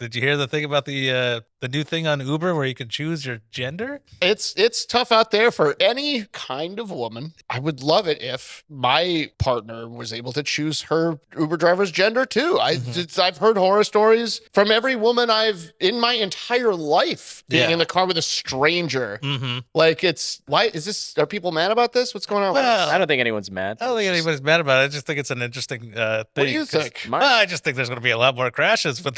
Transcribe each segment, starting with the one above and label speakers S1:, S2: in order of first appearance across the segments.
S1: Did you hear the thing about the new thing on Uber where you can choose your gender?
S2: It's tough out there for any kind of woman. I would love it if my partner was able to choose her Uber driver's gender too. I've heard horror stories from every woman I've in my entire life being in the car with a stranger. Like why is this? Are people mad about this? What's going on?
S1: Well,
S3: I don't think anyone's mad.
S1: I don't think anybody's mad about it. I just think it's an interesting thing.
S2: What do you think?
S1: I just think there's going to be a lot more crashes with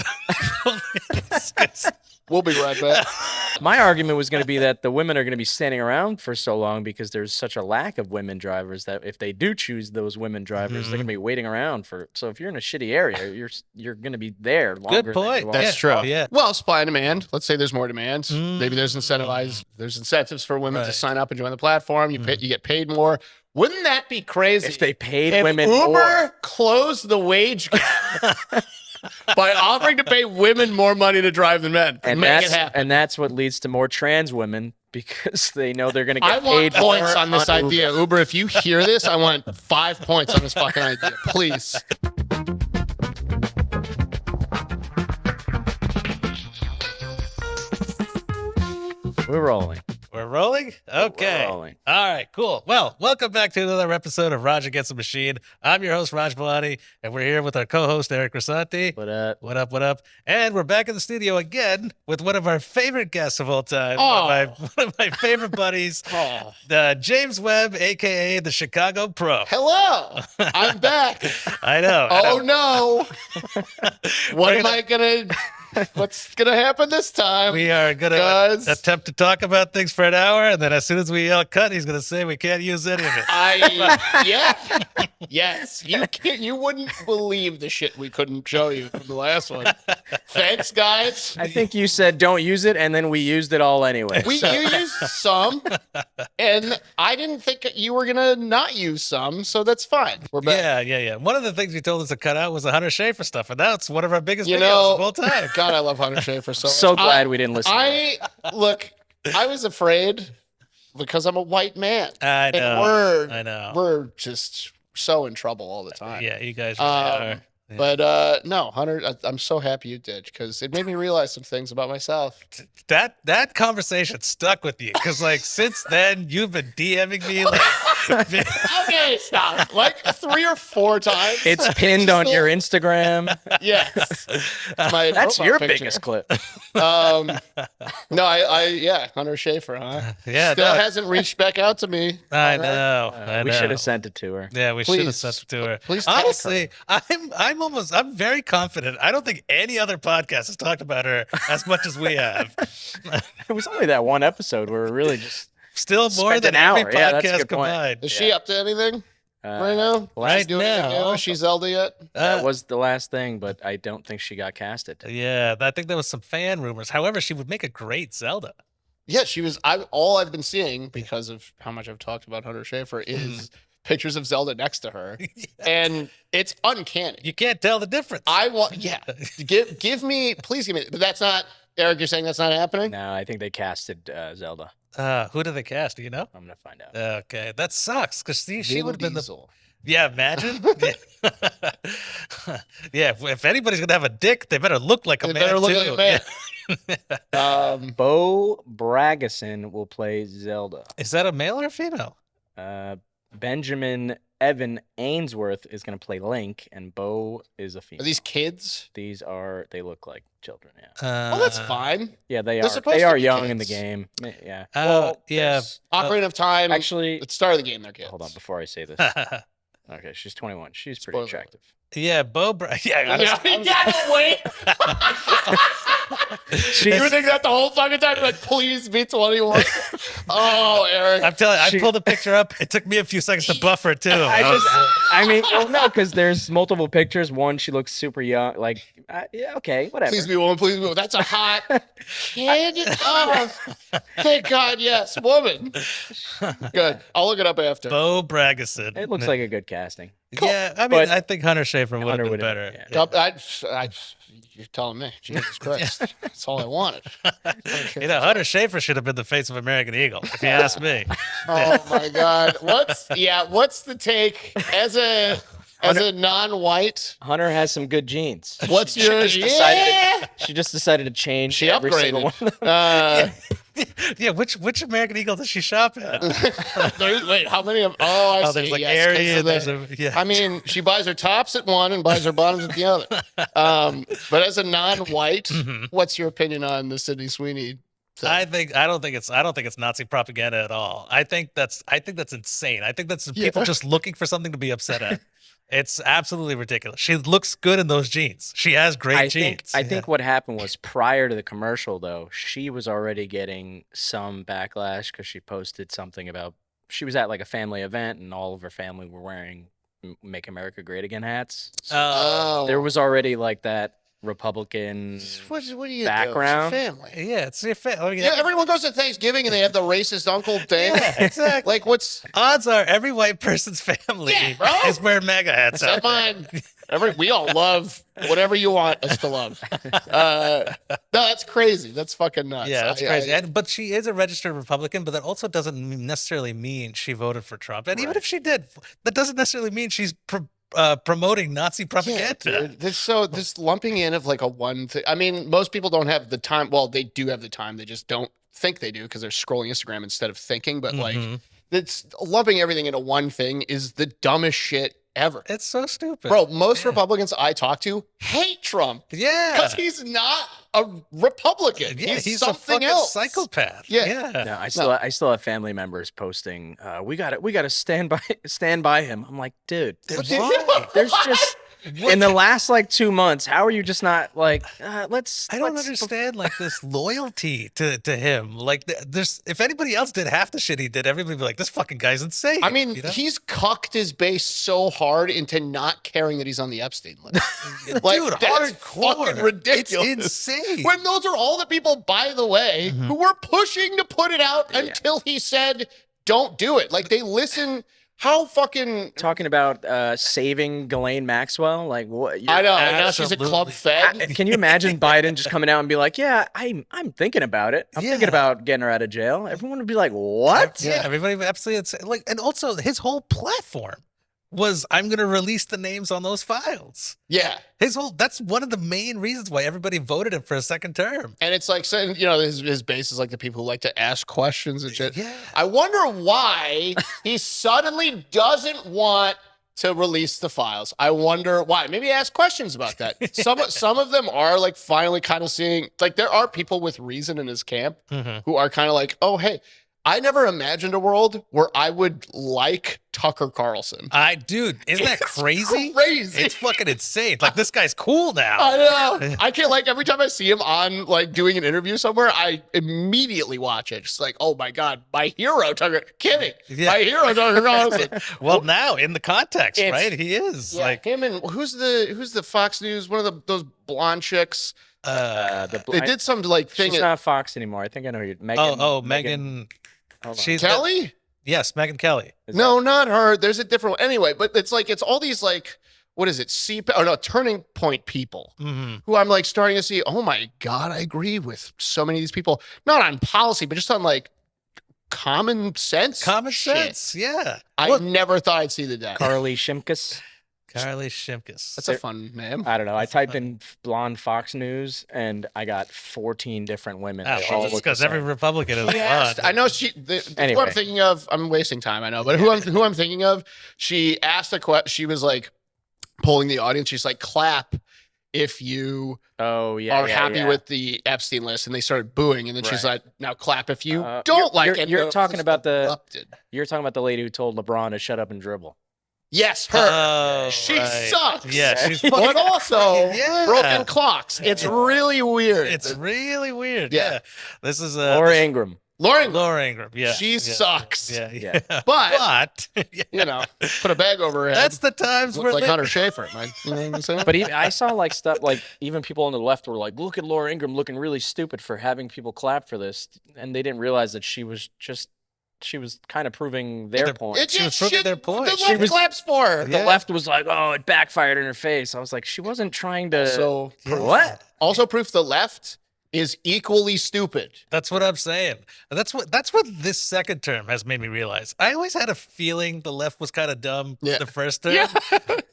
S2: We'll be right back.
S3: My argument was going to be that the women are going to be standing around for so long because there's such a lack of women drivers that if they do choose those women drivers, they're going to be waiting around for. So if you're in a shitty area, you're going to be there longer.
S1: Good point.
S2: That's true.
S1: Yeah.
S2: Well, supply and demand. Let's say there's more demand. Maybe there's incentives for women to sign up and join the platform. You get paid more. Wouldn't that be crazy
S3: if they paid
S2: if
S3: women
S2: Uber
S3: more?
S2: closed the wage gap by offering to pay women more money to drive than men?
S3: And
S2: Make it happen.
S3: And that's what leads to more trans women because they know they're going to get
S2: I want
S3: paid
S2: points
S3: more
S2: on this idea. Uber, if you hear this, I want 5 points on this fucking idea, please.
S3: We're rolling.
S1: We're rolling? Okay.
S3: We're rolling.
S1: All right, cool. Well, welcome back to another episode of Raj Against the Machine. I'm your host, Raj Mumani, and we're here with our co-host, Eric Rasanti.
S3: What up?
S1: What up, what up? And we're back in the studio again with one of our favorite guests of all time. One of my favorite buddies, James Webb, a.k.a. the Chicago Pro.
S2: Hello. I'm back.
S1: I know.
S2: Oh, no. What's going to happen this time?
S1: We are going to attempt to talk about things for an hour, and then as soon as we yell cut, he's going to say we can't use any of it.
S2: Yes. You wouldn't believe the shit we couldn't show you from the last one. Thanks, guys.
S3: I think you said don't use it, and then we used it all anyway.
S2: You used some, and I didn't think you were going to not use some, so that's fine. We're back.
S1: Yeah. One of the things you told us to cut out was the Hunter Schafer stuff, and that's one of our biggest videos of all time.
S2: God, I love Hunter Schafer so much.
S3: So glad we didn't listen.
S2: I was afraid because I'm a white man.
S1: I know.
S2: And we're just so in trouble all the time.
S1: Yeah, you guys really are. Yeah.
S2: But no, Hunter, I'm so happy you did because it made me realize some things about myself.
S1: That conversation stuck with you because since then you've been DMing me
S2: Okay, stop. 3 or 4 times.
S3: It's pinned on your Instagram.
S2: Yes,
S3: that's your biggest clip.
S2: Hunter Schafer, huh?
S1: Yeah,
S2: still hasn't reached back out to me.
S1: I know.
S3: We should have sent it to her.
S1: Yeah, we should have sent it to her.
S2: Please,
S1: honestly, I'm very confident. I don't think any other podcast has talked about her as much as we have.
S3: It was only that one episode where we really just
S1: still more than every podcast combined.
S2: Is she up to anything right now?
S1: Right now,
S2: is she Zelda yet?
S3: That was the last thing, but I don't think she got casted.
S1: Yeah, I think there was some fan rumors. However, she would make a great Zelda.
S2: Yeah, she was. All I've been seeing because of how much I've talked about Hunter Schafer is pictures of Zelda next to her, and it's uncanny.
S1: You can't tell the difference.
S2: Please give me. But that's not, Eric, you're saying that's not happening?
S3: No, I think they casted Zelda.
S1: Who did they cast? Do you know?
S3: I'm gonna find out.
S1: Okay, that sucks because she would have been
S2: Diesel.
S1: Yeah, imagine. Yeah, if anybody's gonna have a dick, they better look like a man.
S2: Better look like a man.
S3: Bo Bragason will play Zelda.
S1: Is that a male or a female?
S3: Benjamin Evan Ainsworth is going to play Link, and Bo is a female.
S2: Are these kids?
S3: They look like children, yeah.
S2: That's fine.
S3: Yeah, they are. They are young kids in the game. Yeah.
S2: Ocarina of Time.
S3: Actually,
S2: at the start of the game, they're kids.
S3: Hold on, before I say this. Okay, she's 21. She's pretty attractive.
S1: Yeah,
S2: wait. You were thinking that the whole fucking time? Like, please be 21. Oh, Eric.
S1: I'm telling you, I pulled the picture up. It took me a few seconds to buffer too.
S3: No, because there's multiple pictures. One, she looks super young. Okay, whatever.
S2: Please be one. That's a hot kid. Oh, thank God, yes, woman. Good. I'll look it up after.
S1: Bo Bragason.
S3: It looks like a good casting.
S1: Cool. Yeah, I think Hunter Schafer would have been better.
S2: Yeah. You're telling me, Jesus Christ, that's all I wanted.
S1: Hunter Schafer should have been the face of American Eagle, if you ask me.
S2: Oh my God, what's the take as a As a non-white,
S3: Hunter has some good genes.
S2: what's your?
S3: She just decided to change.
S2: She
S3: every single one of them.
S1: Yeah, which American Eagle does she shop at?
S2: Wait, how many of? Oh, I see.
S1: There's like
S2: Yes, 'cause
S1: Aryan.
S2: of
S1: There's
S2: the-
S1: yeah.
S2: I mean, she buys her tops at one and buys her bottoms at the other. But as a non-white, what's your opinion on the Sydney Sweeney thing?
S1: I don't think it's Nazi propaganda at all. I think that's insane. I think that's people just looking for something to be upset at. It's absolutely ridiculous. She looks good in those jeans. She has great jeans.
S3: I think what happened was prior to the commercial, though, she was already getting some backlash because she posted something about she was at like a family event and all of her family were wearing "Make America Great Again" hats. So there was already like that Republican
S2: What do you
S3: background.
S2: do? It's your family.
S1: Yeah, it's your family.
S2: Yeah, everyone goes to Thanksgiving and they have the racist uncle thing.
S1: Yeah, exactly.
S2: Like, what's
S1: Odds are every white person's family
S2: bro.
S1: is wearing MAGA hats.
S2: Except mine? We all love whatever you want us to love. No, that's crazy. That's fucking nuts.
S1: Yeah, that's crazy. But she is a registered Republican, but that also doesn't necessarily mean she voted for Trump. And even if she did, that doesn't necessarily mean she's promoting Nazi propaganda.
S2: Yeah, dude. This lumping in of like a one thing. I mean, most people don't have the time. Well, they do have the time. They just don't think they do because they're scrolling Instagram instead of thinking. But like, it's lumping everything into one thing is the dumbest shit ever.
S1: It's so stupid.
S2: Bro, most Republicans I talk to hate Trump.
S1: Yeah.
S2: Because he's not a Republican.
S1: Yeah,
S2: he's
S1: a
S2: something
S1: fucking
S2: else.
S1: psychopath.
S2: Yeah.
S3: No, I still have family members posting, we got to stand by him. I'm like, dude, there's just in the last like 2 months, how are you just not like
S1: I don't understand like this loyalty to him. Like there's if anybody else did half the shit he did, everybody would be like, this fucking guy's insane.
S2: I mean,
S1: you know?
S2: he's cucked his base so hard into not caring that he's on the Epstein list. Like,
S1: Dude,
S2: that's
S1: hardcore.
S2: fucking ridiculous.
S1: It's insane.
S2: When those are all the people, by the way, who were pushing to put it out until he said, don't do it. Like, they listen. How fucking
S3: talking about saving Ghislaine Maxwell? Like what?
S2: I know. And now she's a club fed.
S3: Can you imagine Biden just coming out and be like, "Yeah, I'm thinking about it. I'm thinking about getting her out of jail." Everyone would be like, "What?"
S1: Yeah, everybody would absolutely like, and also his whole platform was, "I'm going to release the names on those files."
S2: Yeah.
S1: That's one of the main reasons why everybody voted him for a second term.
S2: And it's like saying, you know, his base is like the people who like to ask questions and shit.
S1: Yeah.
S2: I wonder why he suddenly doesn't want to release the files. I wonder why. Maybe ask questions about that. Some of them are like finally kind of seeing, like there are people with reason in his camp who are kind of like, oh, hey, I never imagined a world where I would like Tucker Carlson.
S1: Dude, isn't that crazy?
S2: Crazy.
S1: It's fucking insane. Like, this guy's cool now.
S2: I know. I can't, like, every time I see him on, like, doing an interview somewhere, I immediately watch it. Just like, oh my God, my hero, Tucker. Kidding.
S1: Yeah.
S2: My hero, Tucker Carlson.
S1: Well, now in the context, right? He is like
S2: him and who's the Fox News, one of those blonde chicks. They did some like thing.
S3: She's not Fox anymore. I think I know who you're. Megan.
S1: Megan. She's
S2: Kelly?
S1: Yes, Megyn Kelly.
S2: No, not her. There's a different one. Anyway, but it's like, it's all these like, what is it? Turning Point people who I'm like starting to see, oh my God, I agree with so many of these people. Not on policy, but just on like common sense.
S1: Common
S2: shit.
S1: sense, yeah.
S2: I never thought I'd see the death.
S3: Carly Shimkus.
S1: Carly Shimkus.
S2: That's a fun name.
S3: I don't know. I typed in blonde Fox News and I got 14 different women.
S1: Because every Republican is blonde.
S2: I know who I'm thinking of. I'm wasting time, I know, but who I'm thinking of. She asked a question. She was like polling the audience. She's like, clap if you are happy with the Epstein list, and they started booing. And then she's like, now clap if you don't like it.
S3: You're talking about the lady who told LeBron to shut up and dribble.
S2: Yes, her. She sucks.
S1: Yeah, she's
S2: but also broken clocks. It's really weird.
S1: It's really weird.
S2: Yeah.
S1: This is
S3: Laura Ingraham.
S2: Laura
S1: Ingraham. Yeah.
S2: She sucks.
S1: Yeah.
S2: But you know, put a bag over her head.
S1: That's the times
S2: where like Hunter Schafer, man. You know what I'm saying?
S3: But I saw like stuff like even people on the left were like, look at Laura Ingraham looking really stupid for having people clap for this, and they didn't realize that she was kind of proving their point.
S1: She was proving their point.
S2: The left claps for her.
S3: The left was like, oh, it backfired in her face. I was like, she wasn't trying to.
S2: So
S3: what?
S2: Also, proof the left is equally stupid.
S1: That's what I'm saying. That's what this second term has made me realize. I always had a feeling the left was kind of dumb the first term,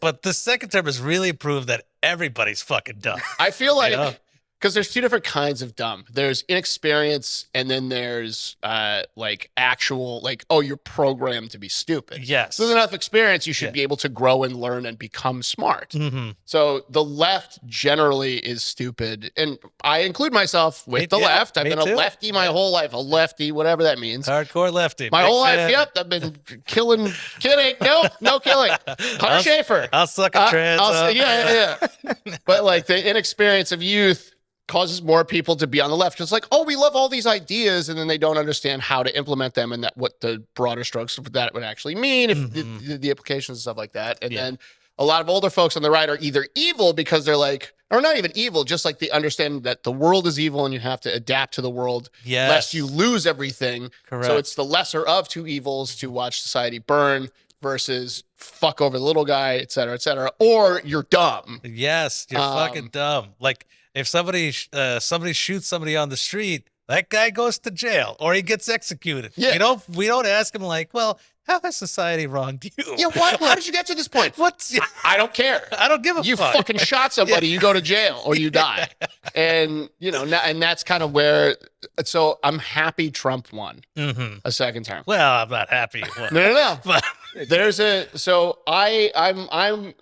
S1: but the second term has really proved that everybody's fucking dumb.
S2: I feel like because there's two different kinds of dumb. There's inexperience, and then there's like actual, like, oh, you're programmed to be stupid.
S1: Yes.
S2: So with enough experience, you should be able to grow and learn and become smart.
S1: Mm-hmm.
S2: So the left generally is stupid, and I include myself with the left. I've been a lefty my whole life, a lefty, whatever that means.
S1: Hardcore lefty.
S2: My whole life, yep. I've been kidding. Nope, no killing. Hunter Schafer.
S1: I'll suck a trans.
S2: Yeah. But like the inexperience of youth causes more people to be on the left. It's like, oh, we love all these ideas, and then they don't understand how to implement them and that what the broader strokes of that would actually mean, if the implications and stuff like that. And then a lot of older folks on the right are either evil because they're like, or not even evil, just like the understanding that the world is evil and you have to adapt to the world lest you lose everything.
S1: Correct.
S2: So it's the lesser of two evils to watch society burn versus fuck over the little guy, et cetera, or you're dumb.
S1: Yes, you're fucking dumb. Like, if somebody shoots somebody on the street, that guy goes to jail or he gets executed.
S2: Yeah.
S1: We don't ask him like, well, how has society wronged you?
S2: Yeah, how did you get to this point? I don't care.
S1: I don't give a fuck.
S2: You fucking shot somebody, you go to jail or you die. And, and that's kind of where, so I'm happy Trump won a second term.
S1: Well, I'm not happy.
S2: No. But I'm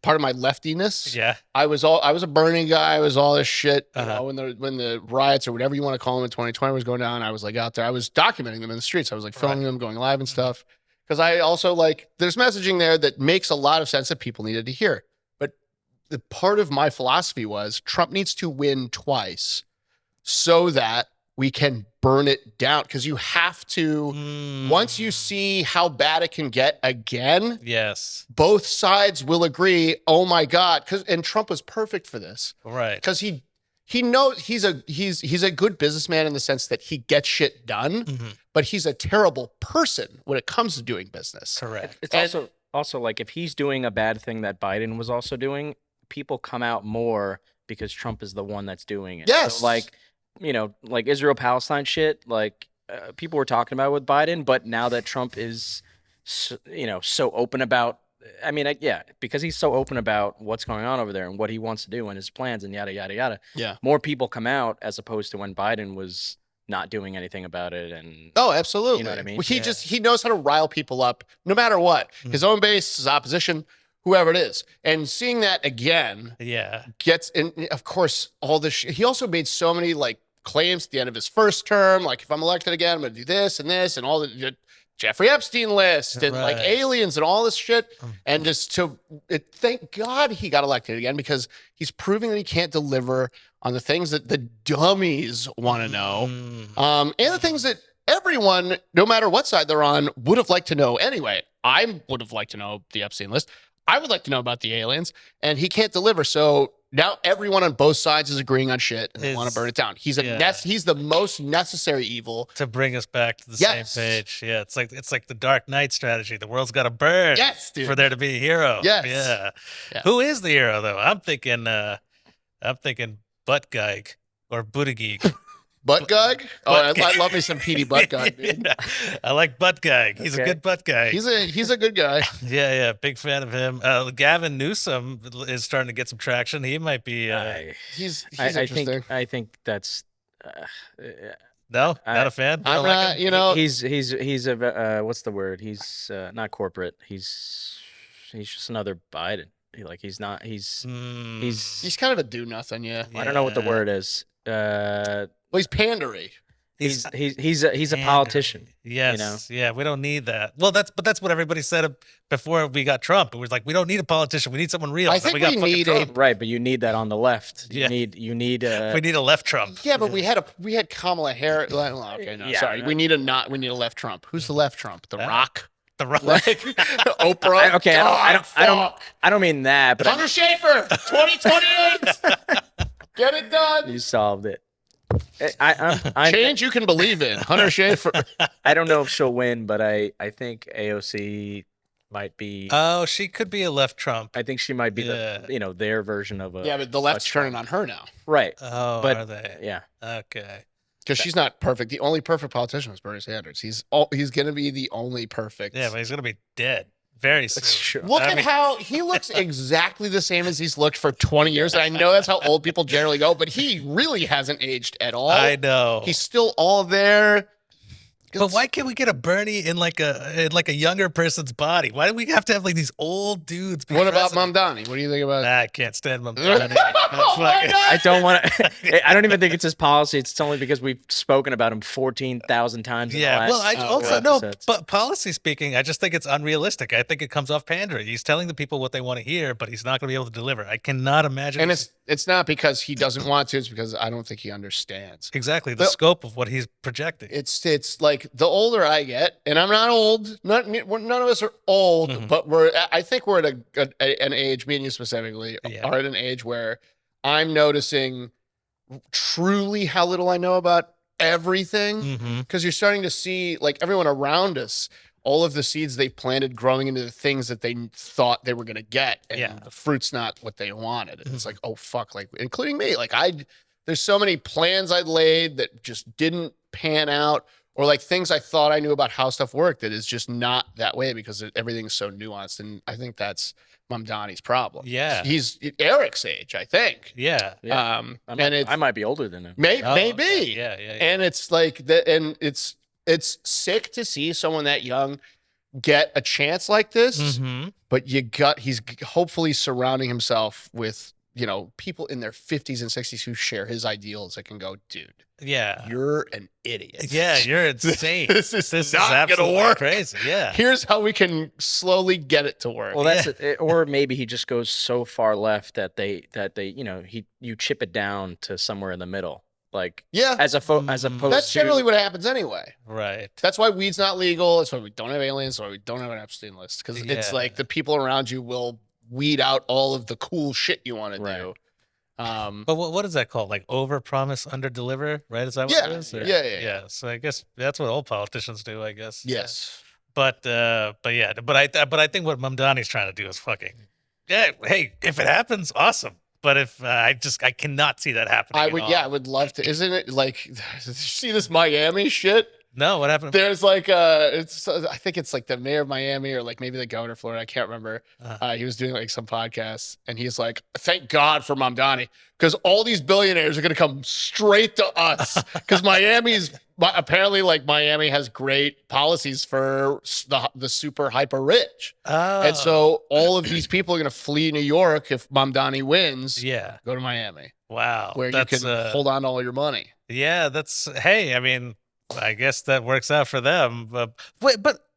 S2: part of my leftiness.
S1: Yeah.
S2: I was a Bernie guy. I was all this shit. When the riots or whatever you want to call them in 2020 was going down, I was like out there. I was documenting them in the streets. I was like filming them, going live and stuff. Because I also there's messaging there that makes a lot of sense that people needed to hear. But the part of my philosophy was Trump needs to win twice so that we can burn it down. Because you have to, once you see how bad it can get again, both sides will agree, oh my God. And Trump was perfect for this.
S1: Right.
S2: Because he knows he's a good businessman in the sense that he gets shit done, but he's a terrible person when it comes to doing business.
S1: Correct.
S3: It's also like if he's doing a bad thing that Biden was also doing, people come out more because Trump is the one that's doing it.
S2: Yes.
S3: So like Israel-Palestine shit, like people were talking about it with Biden, but now that Trump is, so open about, because he's so open about what's going on over there and what he wants to do and his plans and yada, yada, yada.
S2: Yeah.
S3: More people come out as opposed to when Biden was not doing anything about it. And
S2: oh, absolutely.
S3: You know what I mean?
S2: Well, he knows how to rile people up no matter what. His own base, his opposition, whoever it is. And seeing that again gets, and of course, all this, he also made so many claims at the end of his first term, like if I'm elected again, I'm going to do this and all the Jeffrey Epstein list and aliens and all this shit. And just thank God he got elected again because he's proving that he can't deliver on the things that the dummies want to know. And the things that everyone, no matter what side they're on, would have liked to know anyway. I would have liked to know the Epstein list. I would like to know about the aliens, and he can't deliver. So now everyone on both sides is agreeing on shit and they want to burn it down. He's he's the most necessary evil
S1: to bring us back to the same page. Yeah, it's like the Dark Knight strategy. The world's got to burn for there to be a hero.
S2: Yes.
S1: Yeah. Who is the hero though? I'm thinking Butt Geig or Buttigieg.
S2: Butt Geig? Oh, I love me some Petey Butt Geig, dude.
S1: I like Butt Geig. He's a good Butt Geig.
S2: He's a good guy.
S1: Yeah, big fan of him. Gavin Newsom is starting to get some traction. He might be.
S2: He's interesting.
S3: I think that's.
S1: No, not a fan.
S2: I'm not.
S3: He's a what's the word? He's not corporate. He's just another Biden. He's not. He's
S2: kind of a do nothing. Yeah.
S3: I don't know what the word is.
S2: Well, he's pandery.
S3: He's a politician.
S1: Yes. Yeah. We don't need that. Well, that's what everybody said before we got Trump. It was like, we don't need a politician. We need someone real.
S2: I think we need
S3: right, but you need that on the left. You need.
S1: We need a left Trump.
S2: Yeah, but we had Kamala Harris. Okay, no, sorry. We need a left Trump. Who's the left Trump? The Rock.
S1: The Rock.
S2: Oprah.
S3: Okay, I don't mean that. But
S2: Hunter Schafer, 2028. Get it done.
S3: You solved it.
S2: Change you can believe in. Hunter Schafer.
S3: I don't know if she'll win, but I think AOC might be.
S1: Oh, she could be a left Trump.
S3: I think she might be
S1: Yeah.
S3: their version of a.
S2: Yeah, but the left's turning on her now.
S3: Right.
S1: Oh,
S3: But
S1: are they?
S3: yeah,
S1: Okay.
S2: Because she's not perfect. The only perfect politician is Bernie Sanders. He's going to be the only perfect.
S1: Yeah, but he's gonna be dead very soon.
S3: that's true.
S2: Look at how he looks exactly the same as he's looked for 20 years. And I know that's how old people generally go, but he really hasn't aged at all.
S1: I know.
S2: He's still all there.
S1: But why can't we get a Bernie in like a younger person's body? Why do we have to have like these old dudes? Be
S2: What about
S1: president?
S2: Mamdani? What do you think about
S1: I can't stand Mumani.
S3: I don't want to. I don't even think it's his policy. It's only because we've spoken about him 14,000 times.
S1: Yeah, well, I also
S3: episodes.
S1: no, but policy speaking, I just think it's unrealistic. I think it comes off pandering. He's telling the people what they want to hear, but he's not going to be able to deliver. I cannot imagine.
S2: And it's not because he doesn't want to. It's because I don't think he understands.
S1: exactly the scope of what he's projecting.
S2: It's like the older I get, and I'm not old. None of us are old, but I think we're at an age, me and you specifically, are at an age where I'm noticing truly how little I know about everything. Because you're starting to see, like, everyone around us, all of the seeds they planted growing into the things that they thought they were going to get, and the fruit's not what they wanted. And it's like, oh fuck, like, including me. Like, there's so many plans I'd laid that just didn't pan out, or like things I thought I knew about how stuff worked that is just not that way because everything's so nuanced. And I think that's Mamdani's problem.
S1: Yeah.
S2: He's Eric's age, I think.
S1: Yeah.
S3: I might be older than him.
S2: Maybe.
S1: Okay. Yeah.
S2: And it's like that, and it's sick to see someone that young get a chance like this. But he's hopefully surrounding himself with, people in their 50s and 60s who share his ideals that can go, dude.
S1: Yeah.
S2: You're an idiot.
S1: Yeah, you're insane.
S2: This is not gonna
S1: absolutely
S2: work.
S1: crazy. Yeah.
S2: Here's how we can slowly get it to work.
S3: Well, that's it. Or maybe he just goes so far left that you chip it down to somewhere in the middle. Like, as opposed
S2: that's generally what happens anyway.
S1: Right.
S2: That's why weed's not legal. That's why we don't have aliens. That's why we don't have an Epstein list. Because it's like the people around you will weed out all of the cool shit you want to do.
S1: But what is that called? Like overpromise, underdeliver, right? Is that what it is? Or-
S2: Yeah.
S1: So I guess that's what all politicians do, I guess.
S2: Yes.
S1: But I think what Mamdani's trying to do is fucking. Yeah. Hey, if it happens, awesome. But if I cannot see that happening.
S2: I would love to. Isn't it like, did you see this Miami shit?
S1: No, what happened?
S2: There's like I think it's like the mayor of Miami or like maybe the governor of Florida. I can't remember. He was doing like some podcasts and he's like, thank God for Mamdani because all these billionaires are going to come straight to us because apparently like Miami has great policies for the super hyper rich. And so all of these people are going to flee New York if Mamdani wins.
S1: Yeah.
S2: Go to Miami.
S1: Wow.
S2: Where you can hold on to all your money.
S1: Yeah, hey, I mean, I guess that works out for them. But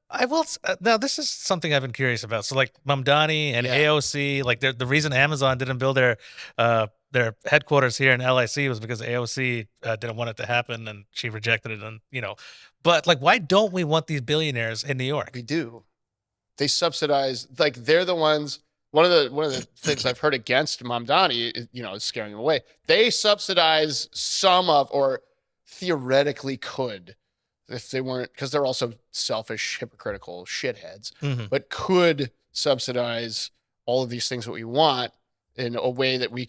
S1: I will now. This is something I've been curious about. So, like Mamdani and AOC, like the reason Amazon didn't build their headquarters here in LIC was because AOC didn't want it to happen, and she rejected it. And but like, why don't we want these billionaires in New York?
S2: We do. They subsidize. Like they're the ones. One of the things I've heard against Mamdani, is scaring them away. They subsidize some of, or theoretically could, if they weren't, because they're also selfish, hypocritical shitheads, but could subsidize all of these things that we want in a way that we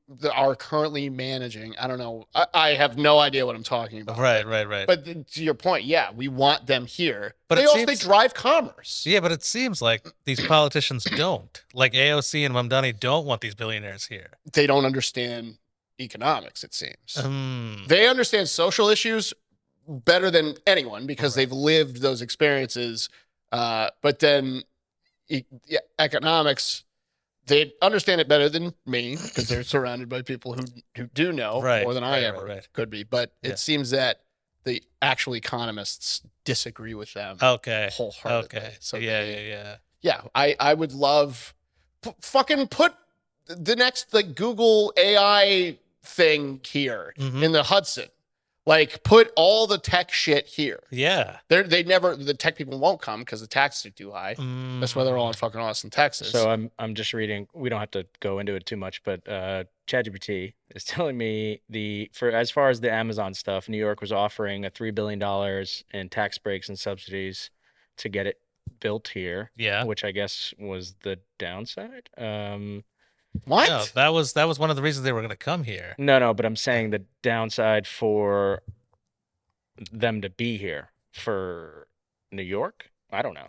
S2: that are currently managing. I don't know. I have no idea what I'm talking about.
S1: Right.
S2: But to your point, we want them here. But they drive commerce.
S1: Yeah, but it seems like these politicians don't. Like AOC and Mamdani don't want these billionaires here.
S2: They don't understand economics, it seems. They understand social issues better than anyone because they've lived those experiences. But then economics, they understand it better than me because they're surrounded by people who do know more than I ever could be. But it seems that the actual economists disagree with them wholeheartedly.
S1: Okay.
S2: So
S3: I
S2: would love fucking put the next like Google AI thing here in the Hudson. Like put all the tech shit here.
S1: Yeah.
S2: The tech people won't come because the taxes are too high. That's why they're all in fucking Austin, Texas.
S3: So I'm just reading, we don't have to go into it too much, but ChatGPT is telling me as far as the Amazon stuff, New York was offering $3 billion in tax breaks and subsidies to get it built here.
S1: Yeah.
S3: Which I guess was the downside.
S2: What?
S1: No, that was one of the reasons they were going to come here.
S3: No, but I'm saying the downside for them to be here for New York. I don't know.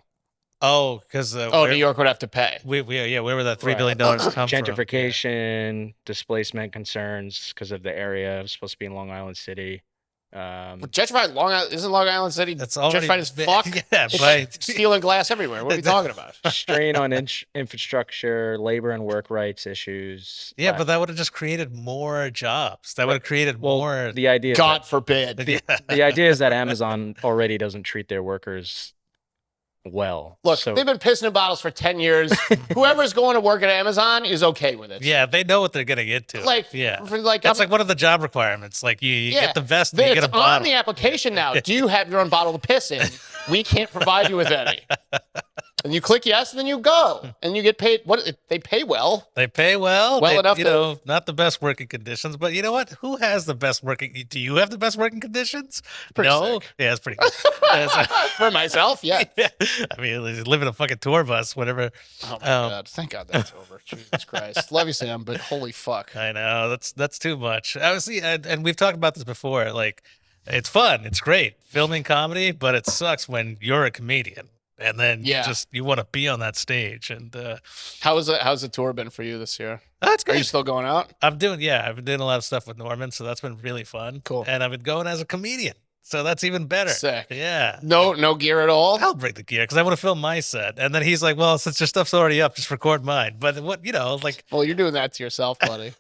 S1: Oh, because
S2: New York would have to pay.
S1: where were that $3
S3: Right.
S1: billion come from?
S3: Gentrification, displacement concerns because of the area. It was supposed to be in Long Island City.
S2: Gentrified Long Island isn't Long Island City.
S1: That's already
S2: gentrified as fuck.
S1: Yeah,
S2: It's
S1: but
S2: like stealing glass everywhere. What are we talking about?
S3: Strain on infrastructure, labor and work rights issues.
S1: yeah, but that would have just created more jobs. That would have created
S3: Well,
S1: more.
S3: the idea.
S2: God forbid.
S1: Yeah.
S3: The idea is that Amazon already doesn't treat their workers well.
S2: Look,
S3: so
S2: they've been pissing in bottles for 10 years. Whoever's going to work at Amazon is okay with it.
S1: Yeah, they know what they're getting into.
S2: Like,
S1: yeah,
S2: like
S1: that's like one of the job requirements. Like you get the vest, and you
S2: It's
S1: get a
S2: on
S1: bottle.
S2: the application now. Do you have your own bottle to piss in? We can't provide you with any. And you click yes, and then you go, and you get paid. They pay well.
S1: They pay well.
S2: Well
S1: They-
S2: enough
S1: you
S2: to-
S1: know, not the best working conditions, but you know what? Who has the best working? Do you have the best working conditions?
S2: Pretty
S1: no.
S2: sick.
S1: Yeah, it's pretty good.
S2: For myself, yeah.
S1: Yeah. I mean, you live in a fucking tour bus, whatever.
S2: Oh my God! Thank God that's over. Jesus Christ, love you, Sam, but holy fuck.
S1: I know that's too much. I was and we've talked about this before. Like, it's fun, it's great filming comedy, but it sucks when you're a comedian and then you want to be on that stage. And
S2: How's the tour been for you this year?
S1: that's
S2: Are
S1: good.
S2: you still going out?
S1: I've been doing a lot of stuff with Norman, so that's been really fun.
S2: Cool.
S1: And I've been going as a comedian, so that's even better.
S2: Sick.
S1: Yeah.
S2: No gear at all.
S1: I'll bring the gear because I want to film my set. And then he's like, well, since your stuff's already up, just record mine. But what, like,
S2: Well, you're doing that to yourself, buddy.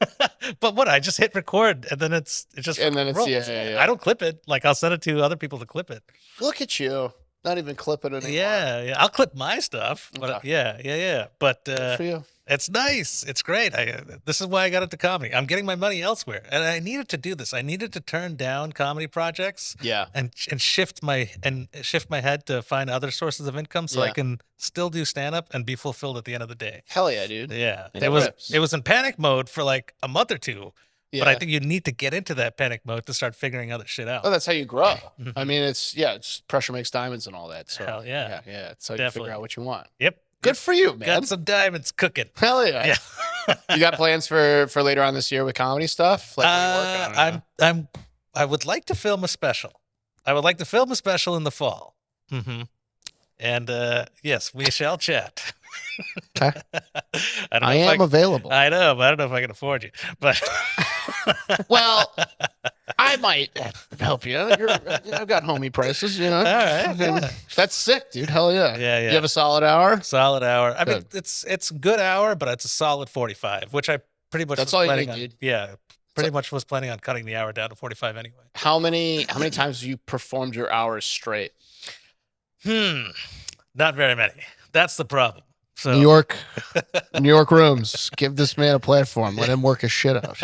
S1: but what, I just hit record and then it just rolls.
S2: Yeah.
S1: I don't clip it. Like, I'll send it to other people to clip it.
S2: Look at you, not even clipping it anymore.
S1: Yeah. I'll clip my stuff. But
S2: Okay.
S1: yeah. But
S2: Good for you.
S1: it's nice. It's great. This is why I got into comedy. I'm getting my money elsewhere. And I needed to do this. I needed to turn down comedy projects.
S2: Yeah.
S1: And shift my head to find other sources of income so I
S2: Yeah.
S1: can still do stand up and be fulfilled at the end of the day.
S2: Hell yeah, dude.
S1: Yeah.
S2: That
S1: It was
S2: rips.
S1: it was in panic mode for like a month or two.
S2: Yeah.
S1: But I think you need to get into that panic mode to start figuring other shit out.
S2: Oh, that's how you grow. I mean, it's pressure makes diamonds and all that. So
S1: Hell yeah.
S2: yeah. It's how you
S1: Definitely.
S2: figure out what you want.
S1: Yep.
S2: Good for you, man.
S1: Got some diamonds cooking.
S2: Hell yeah.
S1: Yeah.
S2: You got plans for later on this year with comedy stuff? Like, what are you working on right now?
S1: I would like to film a special. I would like to film a special in the fall. Mm-hmm. And yes, we shall chat.
S2: Okay.
S1: I don't know
S2: I
S1: if
S2: am available.
S1: I know, but I don't know if I can afford you. But
S2: Well, I might help you. I've got homie prices, you know.
S1: All right, yeah.
S2: That's sick, dude. Hell yeah.
S1: Yeah.
S2: You have a solid hour?
S1: Solid hour. I mean,
S2: Good.
S1: it's a good hour, but it's a solid 45, which I pretty much
S2: That's
S1: was
S2: all you
S1: planning
S2: need,
S1: on.
S2: dude.
S1: Yeah, pretty much was planning on cutting the hour down to 45 anyway.
S2: How many times have you performed your hours straight?
S1: Not very many. That's the problem. So
S2: New York rooms. Give this man a platform. Let him work his shit out.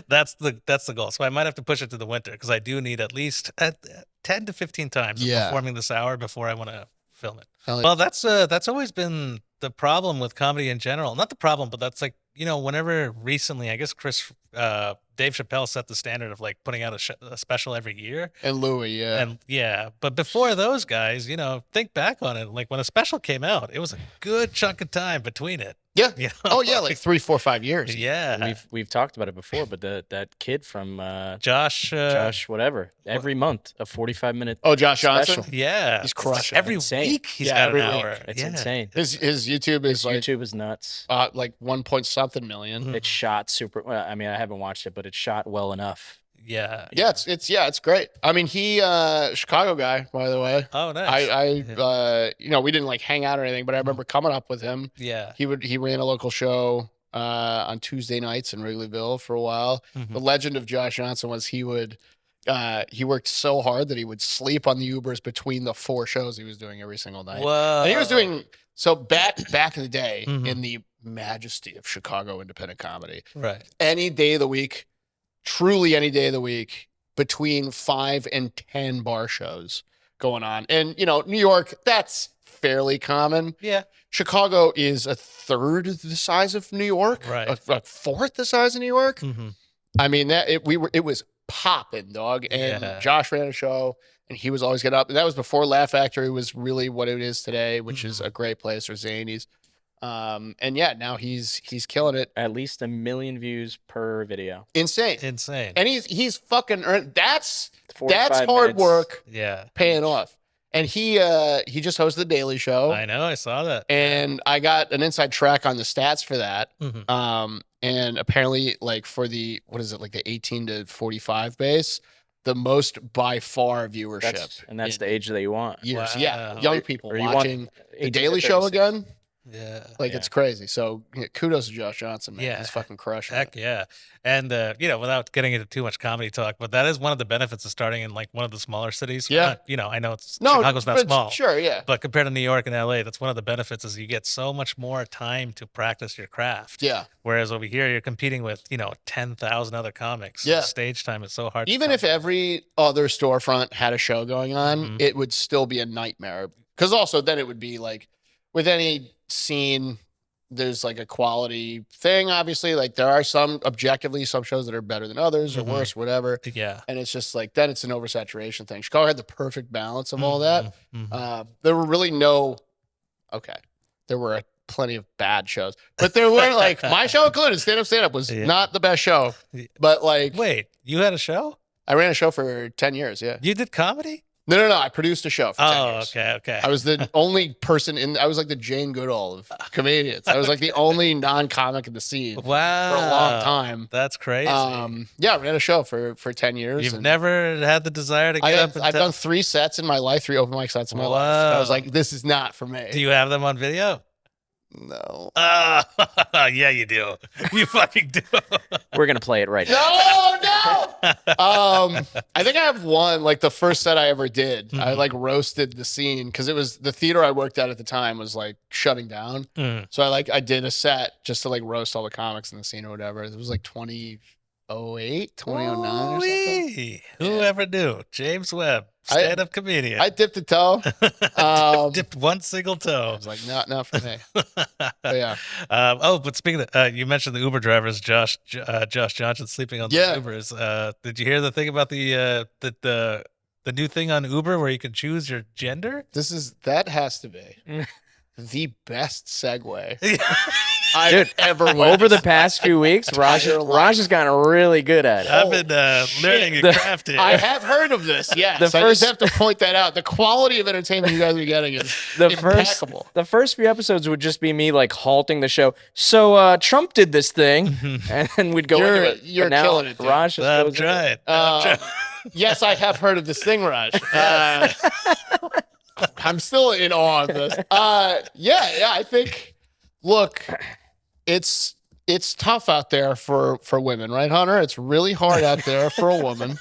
S1: that's the goal. So I might have to push it to the winter because I do need at least 10 to 15 times of
S2: Yeah.
S1: performing this hour before I want to film it.
S2: Hell yeah.
S1: Well, that's always been the problem with comedy in general. Not the problem, but that's like, whenever recently, I guess Dave Chappelle set the standard of like putting out a special every year.
S2: And Louis, yeah.
S1: And yeah, but before those guys, think back on it. Like when a special came out, it was a good chunk of time between it.
S2: Yeah.
S1: You know?
S2: Oh yeah, like 3, 4, 5 years.
S1: Yeah.
S3: We've talked about it before, but that kid from
S1: Josh.
S3: Josh, whatever, every month a 45-minute.
S2: Oh, Josh Johnson.
S3: special.
S1: Yeah.
S2: He's crushing.
S1: Every
S3: Insane.
S1: week he's
S2: Yeah,
S1: got
S2: every
S1: an
S2: week.
S1: hour.
S3: It's
S1: Yeah.
S3: insane.
S2: His YouTube is like
S3: YouTube is nuts.
S2: like 1 point something million.
S3: It's shot super. Well, I mean, I haven't watched it, but it's shot well enough.
S1: Yeah.
S2: Yeah, it's great. I mean, he Chicago guy, by the way.
S1: Oh, nice.
S2: I we didn't like hang out or anything, but I remember coming up with him.
S1: Yeah.
S2: He ran a local show on Tuesday nights in Wrigleyville for a while.
S1: Mhm.
S2: The legend of Josh Johnson was he worked so hard that he would sleep on the Ubers between the 4 shows he was doing every single night.
S1: Whoa.
S2: And he was doing so back in the day
S1: Mhm.
S2: in the majesty of Chicago independent comedy.
S1: Right.
S2: Any day of the week, truly any day of the week, between 5 and 10 bar shows going on. And New York, that's fairly common.
S1: Yeah.
S2: Chicago is a third the size of New York,
S1: Right.
S2: a fourth the size of New York.
S1: Mm-hmm.
S2: I mean, it was popping, dog. And
S1: Yeah.
S2: Josh ran a show, and he was always getting up. And that was before Laugh Factory was really what it is today, which is a great place, or Zanies. And yeah, now he's killing it.
S3: At least 1 million views per video.
S2: Insane. And he's fucking earned. That's
S3: 45
S2: hard
S3: minutes.
S2: work.
S1: Yeah.
S2: Paying off. And he just hosted the Daily Show.
S1: I know, I saw that.
S2: And I got an inside track on the stats for that.
S1: Mhm.
S2: And apparently, like, for the, what is it, like the 18 to 45 base, the most by far viewership.
S3: That's
S2: in
S3: the age that you want.
S2: years.
S1: Wow.
S2: Yeah. Young people
S3: Or you want
S2: watching the
S3: 18 to
S2: Daily Show
S3: 36.
S2: again.
S1: Yeah.
S2: Like, it's crazy. So kudos to Josh Johnson, man.
S1: Yeah.
S2: He's fucking crushing
S1: Heck
S2: it.
S1: yeah. And, without getting into too much comedy talk, but that is one of the benefits of starting in like one of the smaller cities.
S2: Yeah.
S1: I know
S2: No,
S1: Chicago's not
S2: but
S1: small.
S2: Sure, yeah.
S1: But compared to New York and LA, that's one of the benefits is you get so much more time to practice your craft.
S2: Yeah.
S1: Whereas over here, you're competing with, 10,000 other comics.
S2: Yeah.
S1: Stage time is so hard.
S2: Even if every other storefront had a show going on, it would still be a nightmare. Because also then it would be like, with any scene, there's like a quality thing, obviously. Like, there are some shows that are better than others or worse, whatever.
S1: Yeah.
S2: And it's just like, then it's an oversaturation thing. Chicago had the perfect balance of all that. There were really there were plenty of bad shows, but there weren't like, my show included, Stand Up was not the best show, but like,
S1: Wait, you had a show?
S2: I ran a show for 10 years. Yeah.
S1: You did comedy?
S2: No. I produced a show for 10 years.
S1: Okay.
S2: I was the only person I was like the Jane Goodall of comedians. I was like the only non-comic in the scene
S1: Wow.
S2: for a long time.
S1: That's crazy.
S2: Yeah, I ran a show for 10 years.
S1: You've never had the desire to get up and
S2: I've done 3 sets in my life, 3 open mic sets in my life. I was like, this is not for me.
S1: Do you have them on video?
S2: No.
S1: Yeah, you do. You fucking do.
S3: We're going to play it right now.
S2: No. I think I have one, like the first set I ever did. I like roasted the scene because it was the theater I worked at the time was like shutting down. So I did a set just to like roast all the comics in the scene or whatever. It was like 2008, 2009 or something.
S1: Whoever knew? James Webb, stand-up comedian.
S2: I dipped a toe.
S1: Dipped one single toe.
S2: I was like, not for me. But yeah.
S1: But speaking of, you mentioned the Uber drivers, Josh Johnson sleeping on the Ubers. Did you hear the thing about the new thing on Uber where you can choose your gender?
S2: That has to be the best segue I've ever witnessed.
S3: Over the past few weeks, Raj has gotten really good at it.
S1: I've been learning and crafting.
S2: I have heard of this, yes. I just have to point that out. The quality of entertainment you guys are getting is impeccable.
S3: The first few episodes would just be me like halting the show. So Trump did this thing, and then we'd go into it.
S2: You're killing it, dude.
S3: Raj
S1: I'm trying.
S2: Yes, I have heard of this thing, Raj. I'm still in awe of this. Yeah, I think, look, it's tough out there for women, right, Hunter? It's really hard out there for a woman.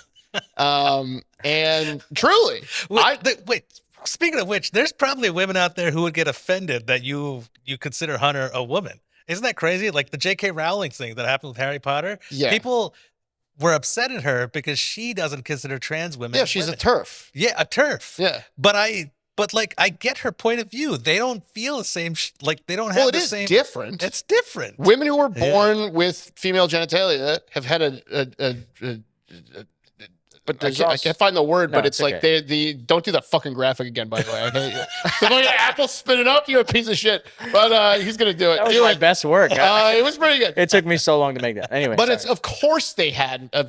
S2: And truly,
S1: wait, speaking of which, there's probably women out there who would get offended that you consider Hunter a woman. Isn't that crazy? Like the J.K. Rowling thing that happened with Harry Potter.
S2: Yeah.
S1: People were upset at her because she doesn't consider trans women.
S2: Yeah, she's
S1: women.
S2: a TERF.
S1: Yeah, a TERF.
S2: Yeah.
S1: But I get her point of view. They don't feel the same. They don't have the same.
S2: Well, it is different.
S1: It's different.
S2: Women who were born with female genitalia have had but I can't find the word, but it's like they don't do that fucking graphic again, by the way. I hate you. So like, Apple spin it up, you a piece of shit. But he's gonna do it.
S3: That was my best work.
S2: It was pretty good.
S3: It took me so long to make that. Anyway,
S2: but it's of course they've had a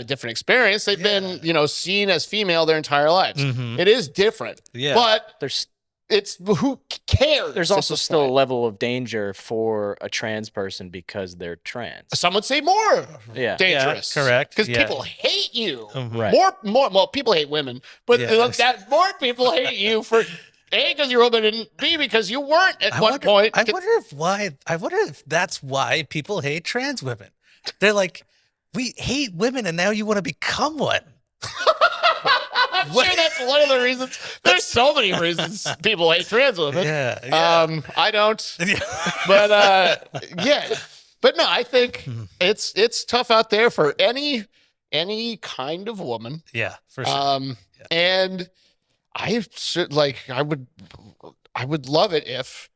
S2: different experience. They've been seen as female their entire lives. It is different.
S1: Yeah.
S2: But it's who cares?
S3: There's also still a level of danger for a trans person because they're trans.
S2: Some would say more dangerous.
S1: Yeah, correct.
S2: Because people hate you.
S3: Right.
S2: Well, people hate women, but that more people hate you for A, because you're a woman, and B, because you weren't at one point.
S1: I wonder if that's why people hate trans women. They're like, we hate women, and now you want to become one.
S2: I'm sure that's one of the reasons. There's so many reasons people hate trans women.
S1: Yeah.
S2: I don't. But yeah. But no, I think it's tough out there for any kind of woman.
S1: Yeah, for sure.
S2: And I would love it if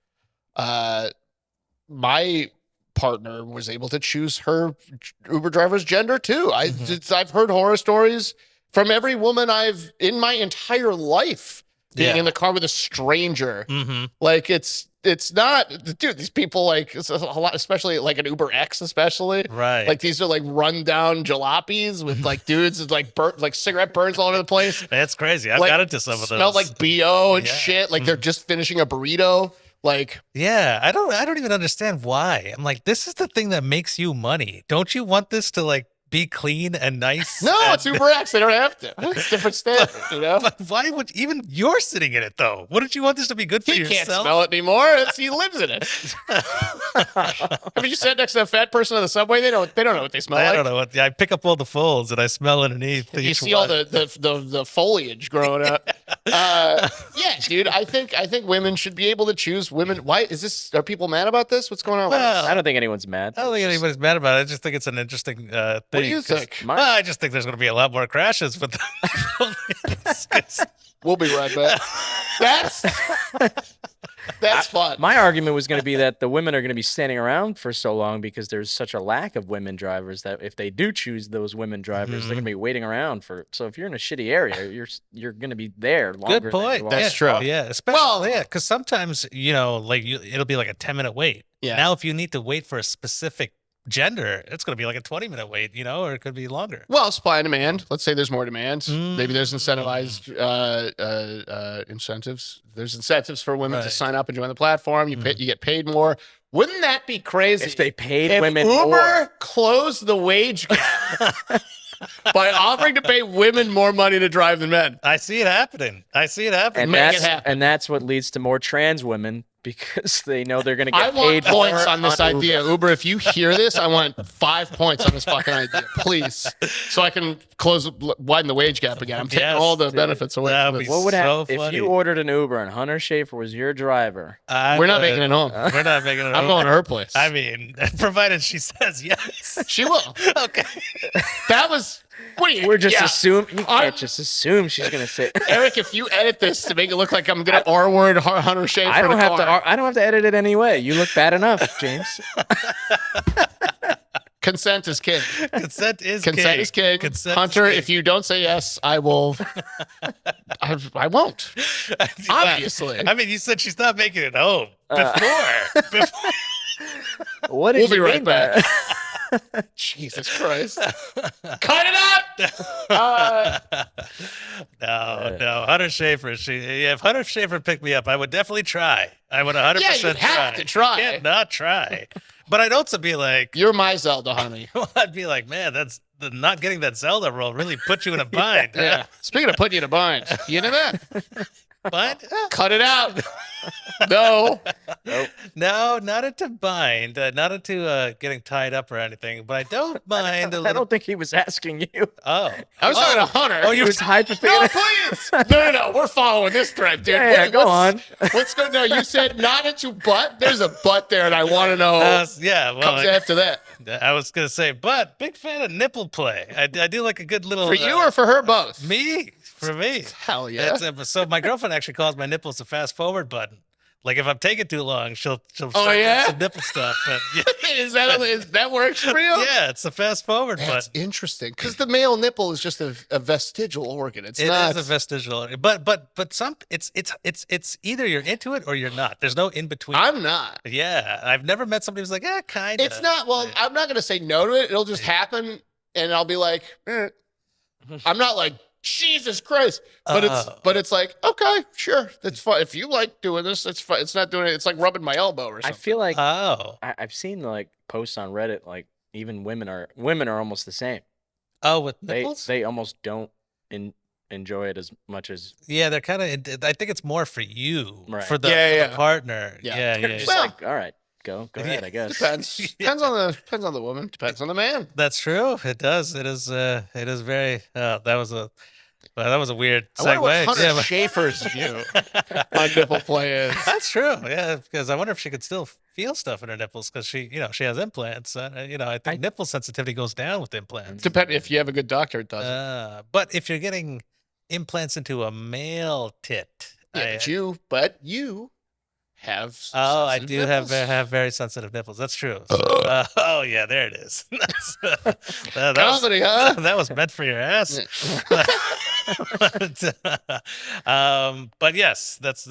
S2: my partner was able to choose her Uber driver's gender too. I've heard horror stories from every woman I've in my entire life being in the car with a stranger. Like it's not, dude, these people like it's a lot, especially like an Uber X, especially.
S1: Right.
S2: Like these are like rundown jalopies with like dudes with like like cigarette burns all over the place.
S1: That's crazy. I've
S2: Like,
S1: got into some of those.
S2: Smell like BO and shit. Like they're just finishing a burrito. Like,
S1: yeah, I don't even understand why. I'm like, this is the thing that makes you money. Don't you want this to like be clean and nice?
S2: no,
S1: and,
S2: it's Uber X. They don't have to. It's different standard, you know?
S1: But why would even you're sitting in it though? Wouldn't you want this to be good for
S2: He
S1: yourself?
S2: can't smell it anymore. He lives in it. Have you sat next to a fat person on the subway? They don't know what they smell like.
S1: I don't know what. I pick up all the folds and I smell underneath.
S2: You
S1: each
S2: see
S1: one.
S2: all the foliage growing up. Yeah, dude. I think women should be able to choose women. Why is this? Are people mad about this? What's going on?
S1: Well,
S3: I don't think anyone's mad.
S1: I don't think anybody's mad about it. I just think it's an interesting thing.
S2: What do you think?
S1: I just think there's going to be a lot more crashes with the
S2: We'll be right back. That's fun.
S3: My argument was going to be that the women are going to be standing around for so long because there's such a lack of women drivers that if they do choose those women drivers, they're going to be waiting around for. So if you're in a shitty area, you're going to be there longer.
S1: Good point.
S3: Than
S2: That's true.
S1: Yeah, especially because sometimes like it'll be like a 10-minute wait.
S2: Yeah.
S1: Now if you need to wait for a specific gender, it's going to be like a 20-minute wait, or it could be longer.
S2: Well, supply and demand. Let's say there's more demand. Maybe there's incentivized incentives. There's incentives for women to sign up and join the platform. You get paid more. Wouldn't that be crazy
S3: if they paid
S2: if
S3: women
S2: Uber
S3: more?
S2: closed the wage gap by offering to pay women more money to drive than men?
S1: I see it happening.
S3: And
S2: Make it happen.
S3: And that's what leads to more trans women because they know they're going to
S2: I
S3: get
S2: want
S3: paid
S2: points
S3: more
S2: on this
S3: Uber.
S2: idea. Uber, if you hear this, I want 5 points on this fucking idea, please, so I can widen the wage gap again. I'm taking all the benefits away
S1: That'd
S2: from
S1: be
S2: this.
S3: What would
S1: so
S3: happen if
S1: funny.
S3: you ordered an Uber and Hunter Schafer was your driver?
S2: We're not making it home.
S1: We're not making it
S2: I'm
S1: home.
S2: going to her place.
S1: I mean, provided she says yes.
S2: She will.
S1: Okay.
S2: That was. What are you?
S3: We're just
S2: yeah.
S3: assuming. You
S2: I'm-
S3: can't just assume she's going to say.
S2: Eric, if you edit this to make it look like I'm gonna R-word Hunter Schafer,
S3: I don't
S2: in a
S3: have
S2: car.
S3: to. I don't have to edit it anyway. You look bad enough, James.
S2: Consent is king.
S1: Consent is
S2: king.
S1: Consent
S2: Hunter,
S1: is king.
S2: if you don't say yes, I will. I won't. Obviously.
S1: I mean, you said she's not making it home before.
S3: What did
S2: We'll be
S3: you
S2: right
S3: mean by
S2: back.
S3: that?
S2: Jesus Christ. Cut it out.
S1: No. Hunter Schafer. If Hunter Schafer picked me up, I would definitely try. I would 100%
S2: Yeah, you have to try.
S1: You can't not try. But I'd also be like,
S2: You're my Zelda, honey.
S1: I'd be like, man, that's not getting that Zelda role really put you in a bind.
S2: Yeah. Speaking of putting you in a bind, you know that?
S1: Bind?
S2: Cut it out. No.
S1: No, not into bind, not into getting tied up or anything. But I don't mind a
S3: I
S1: little.
S3: don't think he was asking you.
S1: Oh,
S2: I was talking to Hunter.
S1: Oh,
S3: He
S1: you're
S3: was hypothetical.
S2: No, please. No. We're following this thread, dude.
S3: Yeah, go on.
S2: Let's go. No, you said not into butt. There's a butt there, and I want to know
S1: yeah. Well,
S2: comes after that.
S1: I was gonna say, but big fan of nipple play. I do like a good little
S2: For you or for her, both?
S1: me. For me,
S2: Hell yeah.
S1: So my girlfriend actually calls my nipples the fast forward button. Like if I'm taking too long, she'll start doing
S2: yeah?
S1: some nipple stuff. And,
S2: Is that works for you?
S1: yeah, it's the fast forward
S2: That's
S1: button.
S2: interesting because the male nipple is just a vestigial organ. It's
S1: It
S2: not
S1: is a vestigial, but some it's either you're into it or you're not. There's no in between.
S2: I'm not.
S1: Yeah, I've never met somebody who's like, kind of.
S2: It's not. Well, I'm not going to say no to it. It'll just happen, and I'll be like, I'm not like Jesus Christ, but it's like okay, sure, that's fine. If you like doing this, that's fine. It's not doing it. It's like rubbing my elbow or
S3: I
S2: something.
S3: feel like
S1: I've
S3: I've seen like posts on Reddit like even women are almost the same.
S1: with nipples.
S3: They almost don't enjoy it as much as
S1: Yeah, they're kind of. I think it's more for you,
S3: Right.
S1: for the,
S2: Yeah,
S1: for
S2: yeah.
S1: the partner.
S2: Yeah.
S1: Yeah.
S3: just
S2: Well-
S3: like all right, go ahead, I guess.
S2: Depends on the woman. Depends on the man.
S1: That's true. It does. It is. It is very. That was a weird
S2: I wonder
S1: segue.
S2: what Hunter
S1: Yeah, but-
S2: Schafer's view on nipple play is.
S1: That's true. Yeah, because I wonder if she could still feel stuff in her nipples because she has implants. I think nipple sensitivity goes down with implants.
S2: Depend if you have a good doctor, it doesn't.
S1: But if you're getting implants into a male tit,
S2: Yeah, but you have
S1: I
S2: sensitive
S1: do
S2: nipples?
S1: have very sensitive nipples. That's true. Oh yeah, there it is. that was,
S2: Comedy, huh?
S1: that was meant for your ass. But yes, that's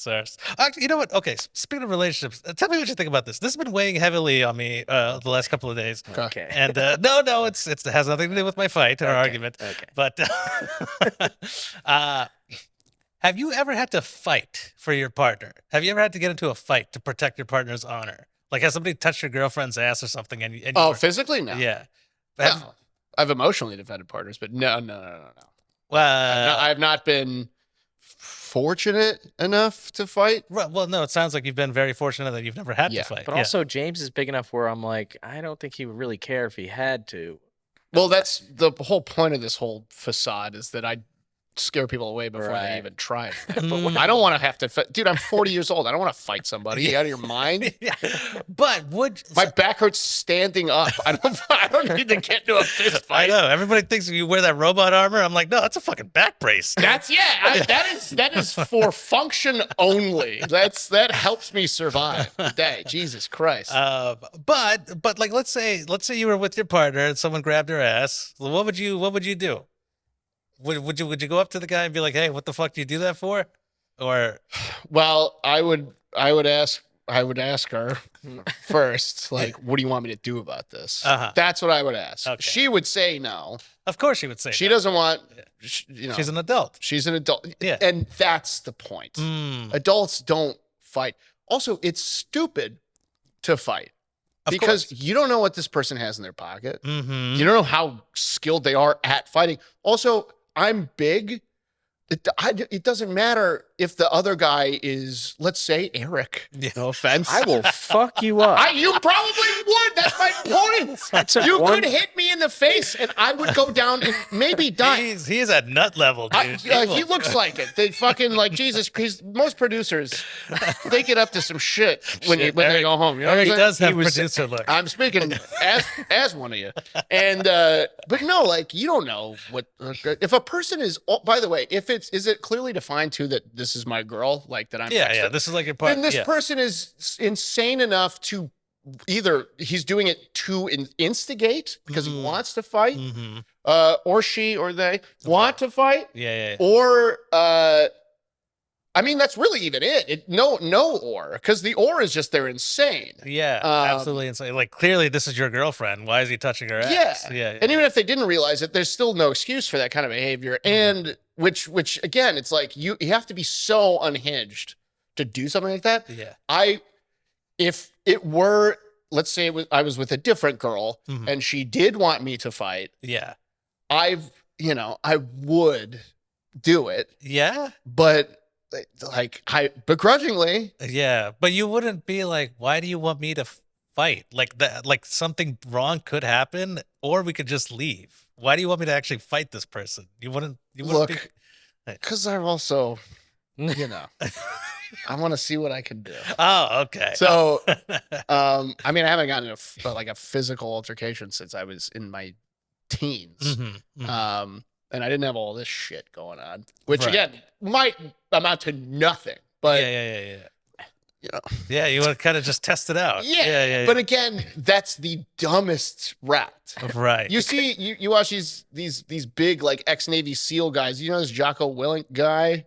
S1: ours. Actually, you know what? Okay, speaking of relationships, tell me what you think about this. This has been weighing heavily on me the last couple of days.
S3: Okay.
S1: And no, it has nothing to do with my fight or argument.
S3: Okay.
S1: But have you ever had to fight for your partner? Have you ever had to get into a fight to protect your partner's honor? Like, has somebody touched your girlfriend's ass or something? And you
S2: Oh, physically? No.
S1: yeah.
S2: No. I've emotionally defended partners, but no.
S1: Well,
S2: I've not been fortunate enough to fight.
S1: well, no, it sounds like you've been very fortunate that you've never had to fight.
S3: But also, James is big enough where I'm like, I don't think he would really care if he had to.
S2: Well, that's the whole point of this whole facade is that I scare people away before they even try. But I don't want to have to dude, I'm 40 years old. I don't want to fight somebody. You out of your mind?
S1: Yeah. But
S2: my back hurts standing up. I don't need to get into a fist
S1: I
S2: fight.
S1: know everybody thinks you wear that robot armor. I'm like, no, that's a fucking back brace.
S2: That is for function only. That helps me survive the day. Jesus Christ.
S1: But like let's say you were with your partner and someone grabbed your ass. What would you do? Would you go up to the guy and be like, hey, what the fuck do you do that for? Or
S2: well, I would ask her first, like, what do you want me to do about this? That's what I would ask.
S1: Okay.
S2: She would say no.
S1: Of course she would say
S2: she
S1: no.
S2: doesn't want,
S1: she's an adult.
S2: She's an adult.
S1: Yeah.
S2: And that's the point. Adults don't fight. Also, it's stupid to fight. Because you don't know what this person has in their pocket. You don't know how skilled they are at fighting. Also, I'm big. It doesn't matter if the other guy is, let's say, Eric. No offense.
S3: I will fuck you up.
S2: You probably would. That's my point. You could hit me in the face, and I would go down and maybe die.
S1: He's at nut level, dude.
S2: He looks like it. They fucking like Jesus. Most producers, they get up to some shit when they go home. You know
S1: Eric
S2: what I'm
S1: does
S2: saying?
S1: have producer look.
S2: I'm speaking as one of you, and but no, like you don't know what if a person is. By the way, is it clearly defined too that this is my girl, like that I'm.
S1: Yeah. This is like your partner.
S2: Then this person is insane enough to either he's doing it to instigate because he wants to fight, or she or they want to fight, or I mean that's really even it. No, or because the or is just they're insane.
S1: Yeah, absolutely insane. Like clearly this is your girlfriend. Why is he touching her ass? Yeah.
S2: And even if they didn't realize it, there's still no excuse for that kind of behavior. And which again, it's like you have to be so unhinged to do something like that.
S1: Yeah.
S2: If it were, let's say I was with a different girl and she did want me to fight.
S1: Yeah.
S2: I would do it.
S1: Yeah.
S2: But like I begrudgingly.
S1: Yeah. But you wouldn't be like, why do you want me to fight? Like that, like something wrong could happen or we could just leave. Why do you want me to actually fight this person? You wouldn't
S2: look, because I'm also, I want to see what I can do.
S1: Oh, okay.
S2: So, I mean, I haven't gotten a physical altercation since I was in my teens. And I didn't have all this shit going on, which again might amount to nothing. But
S1: yeah. Yeah, you want to kind of just test it out.
S2: Yeah. But again, that's the dumbest route.
S1: Right.
S2: You see, you watch these big like ex-Navy SEAL guys. You know this Jocko Willink guy?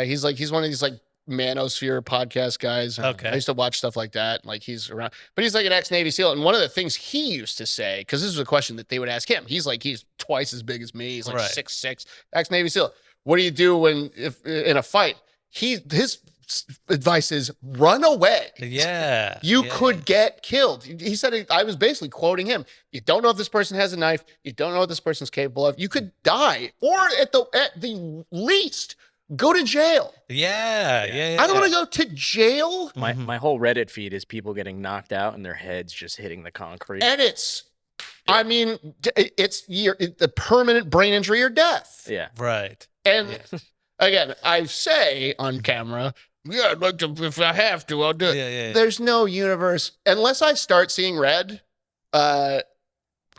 S2: He's one of these like Manosphere podcast guys.
S1: Okay.
S2: I used to watch stuff like that. Like he's around, but he's like an ex-Navy SEAL. And one of the things he used to say, because this was a question that they would ask him. He's twice as big as me. He's like 6'6", ex-Navy SEAL. What do you do if in a fight? His advice is run away.
S1: Yeah.
S2: You could get killed. He said, I was basically quoting him. You don't know if this person has a knife. You don't know what this person's capable of. You could die, or at the least, go to jail.
S1: Yeah.
S2: I don't want to go to jail.
S3: My whole Reddit feed is people getting knocked out and their heads just hitting the concrete.
S2: And I mean, it's the permanent brain injury or death.
S3: Yeah.
S1: Right.
S2: And again, I say on camera, yeah, I'd like to, if I have to, I'll do it.
S1: Yeah.
S2: There's no universe unless I start seeing red. If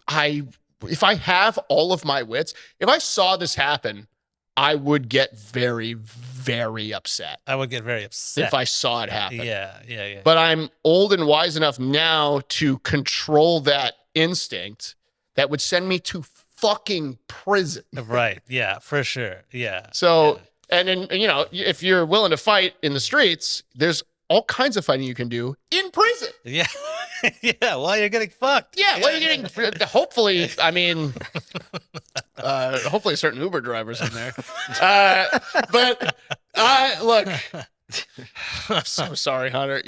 S2: I have all of my wits, if I saw this happen, I would get very, very upset
S1: I would get very upset
S2: if I saw it happen.
S1: Yeah.
S2: But I'm old and wise enough now to control that instinct that would send me to fucking prison.
S1: Right. Yeah, for sure. Yeah.
S2: So, and then, if you're willing to fight in the streets, there's all kinds of fighting you can do in prison.
S1: Yeah. Yeah. While you're getting fucked.
S2: Yeah. Well, you're getting, hopefully, hopefully certain Uber drivers in there. But look, I'm so sorry, Hunter.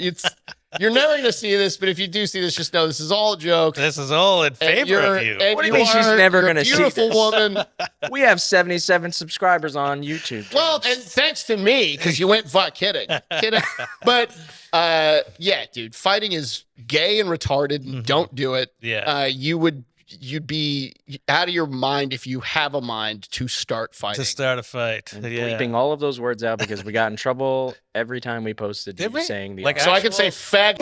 S2: You're never going to see this, but if you do see this, just know this is all a joke.
S1: This is all in favor of you.
S3: What do you mean she's never going to see this?
S2: Beautiful woman.
S3: We have 77 subscribers on YouTube.
S2: Well, and thanks to me, because you went kidding. But yeah, dude, fighting is gay and retarded. Don't do it.
S1: Yeah.
S2: You'd be out of your mind if you have a mind to start fighting.
S1: To start a fight.
S3: And bleeping all of those words out because we got in trouble every time we posted you saying the
S2: so I can say fag.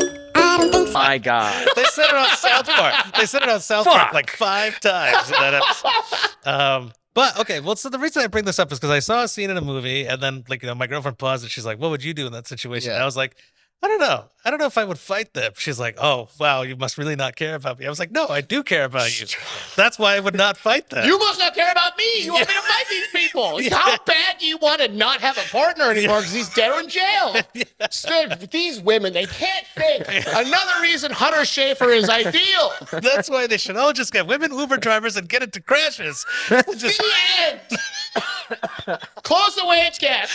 S3: My God.
S1: They said it on South Park. They said it on South Park like 5 times in that episode. But okay, well, so the reason I bring this up is because I saw a scene in a movie, and then my girlfriend paused and she's like, "What would you do in that situation?"
S2: Yeah.
S1: And I was like, I don't know. I don't know if I would fight them. She's like, "Oh, wow, you must really not care about me." I was like, "No, I do care about you. That's why I would not fight them."
S2: You must not care about me. You want me to fight these people. How bad do you want to not have a partner anymore because he's dead or in jail? So, these women, they can't think. Another reason Hunter Schafer is ideal.
S1: That's why they should all just get women Uber drivers and get into crashes. Just...
S2: The end. Close the wage gap.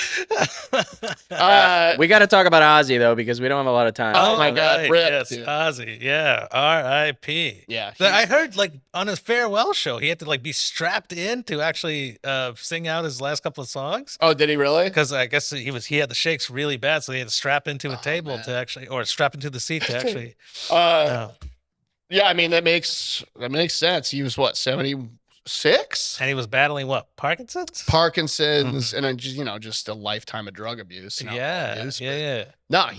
S3: We got to talk about Ozzy, though, because we don't have a lot of time.
S2: Oh, my God.
S1: Right,
S2: Rip,
S1: yes,
S2: dude.
S1: Ozzy. Yeah. R.I.P.
S2: Yeah.
S1: I heard on his farewell show, he had to be strapped in to actually sing out his last couple of songs.
S2: Oh, did he really?
S1: Because I guess he had the shakes really bad, so he had to strap into a table to actually, or strap into the seat to actually.
S2: Yeah, I mean that makes sense. He was what, 76?
S1: And he was battling what, Parkinson's?
S2: Parkinson's, and then just a lifetime of drug abuse.
S1: Yeah.
S2: No,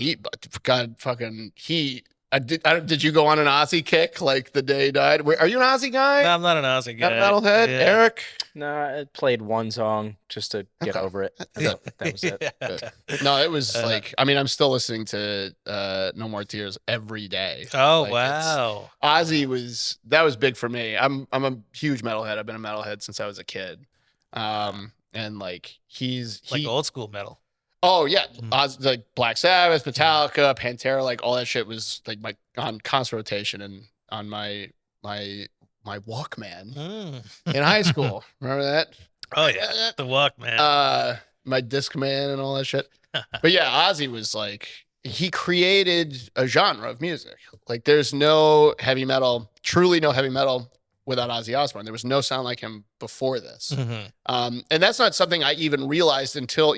S2: did you go on an Ozzy kick like the day he died? Are you an Ozzy guy?
S1: No, I'm not an Ozzy guy.
S2: Not metalhead,
S1: Yeah.
S2: Eric?
S3: No, I played one song just to get over it. That was it.
S1: Yeah.
S2: No, it was I'm still listening to No More Tears every day.
S1: Oh,
S2: Like,
S1: wow.
S2: Ozzy was big for me. I'm a huge metalhead. I've been a metalhead since I was a kid. And he's
S1: Old school metal.
S2: Oh yeah, like Black Sabbath, Metallica, Pantera, like all that shit was on constant rotation and on my Walkman in high school. Remember that?
S1: Oh yeah, the Walkman.
S2: My Discman and all that shit. But yeah, Ozzy was he created a genre of music. There's no heavy metal, truly no heavy metal without Ozzy Osbourne. There was no sound like him before this. And that's not something I even realized until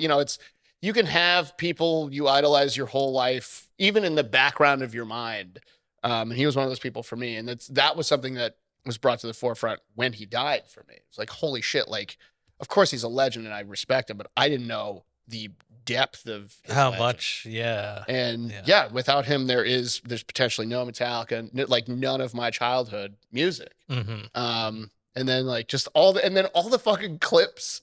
S2: you can have people you idolize your whole life, even in the background of your mind. And he was one of those people for me. And that was something that was brought to the forefront when he died for me. It's holy shit. Of course he's a legend and I respect him, but I didn't know the depth of his
S1: how
S2: legend.
S1: much. Yeah.
S2: And without him, there's potentially no Metallica, none of my childhood music. And then just all the fucking clips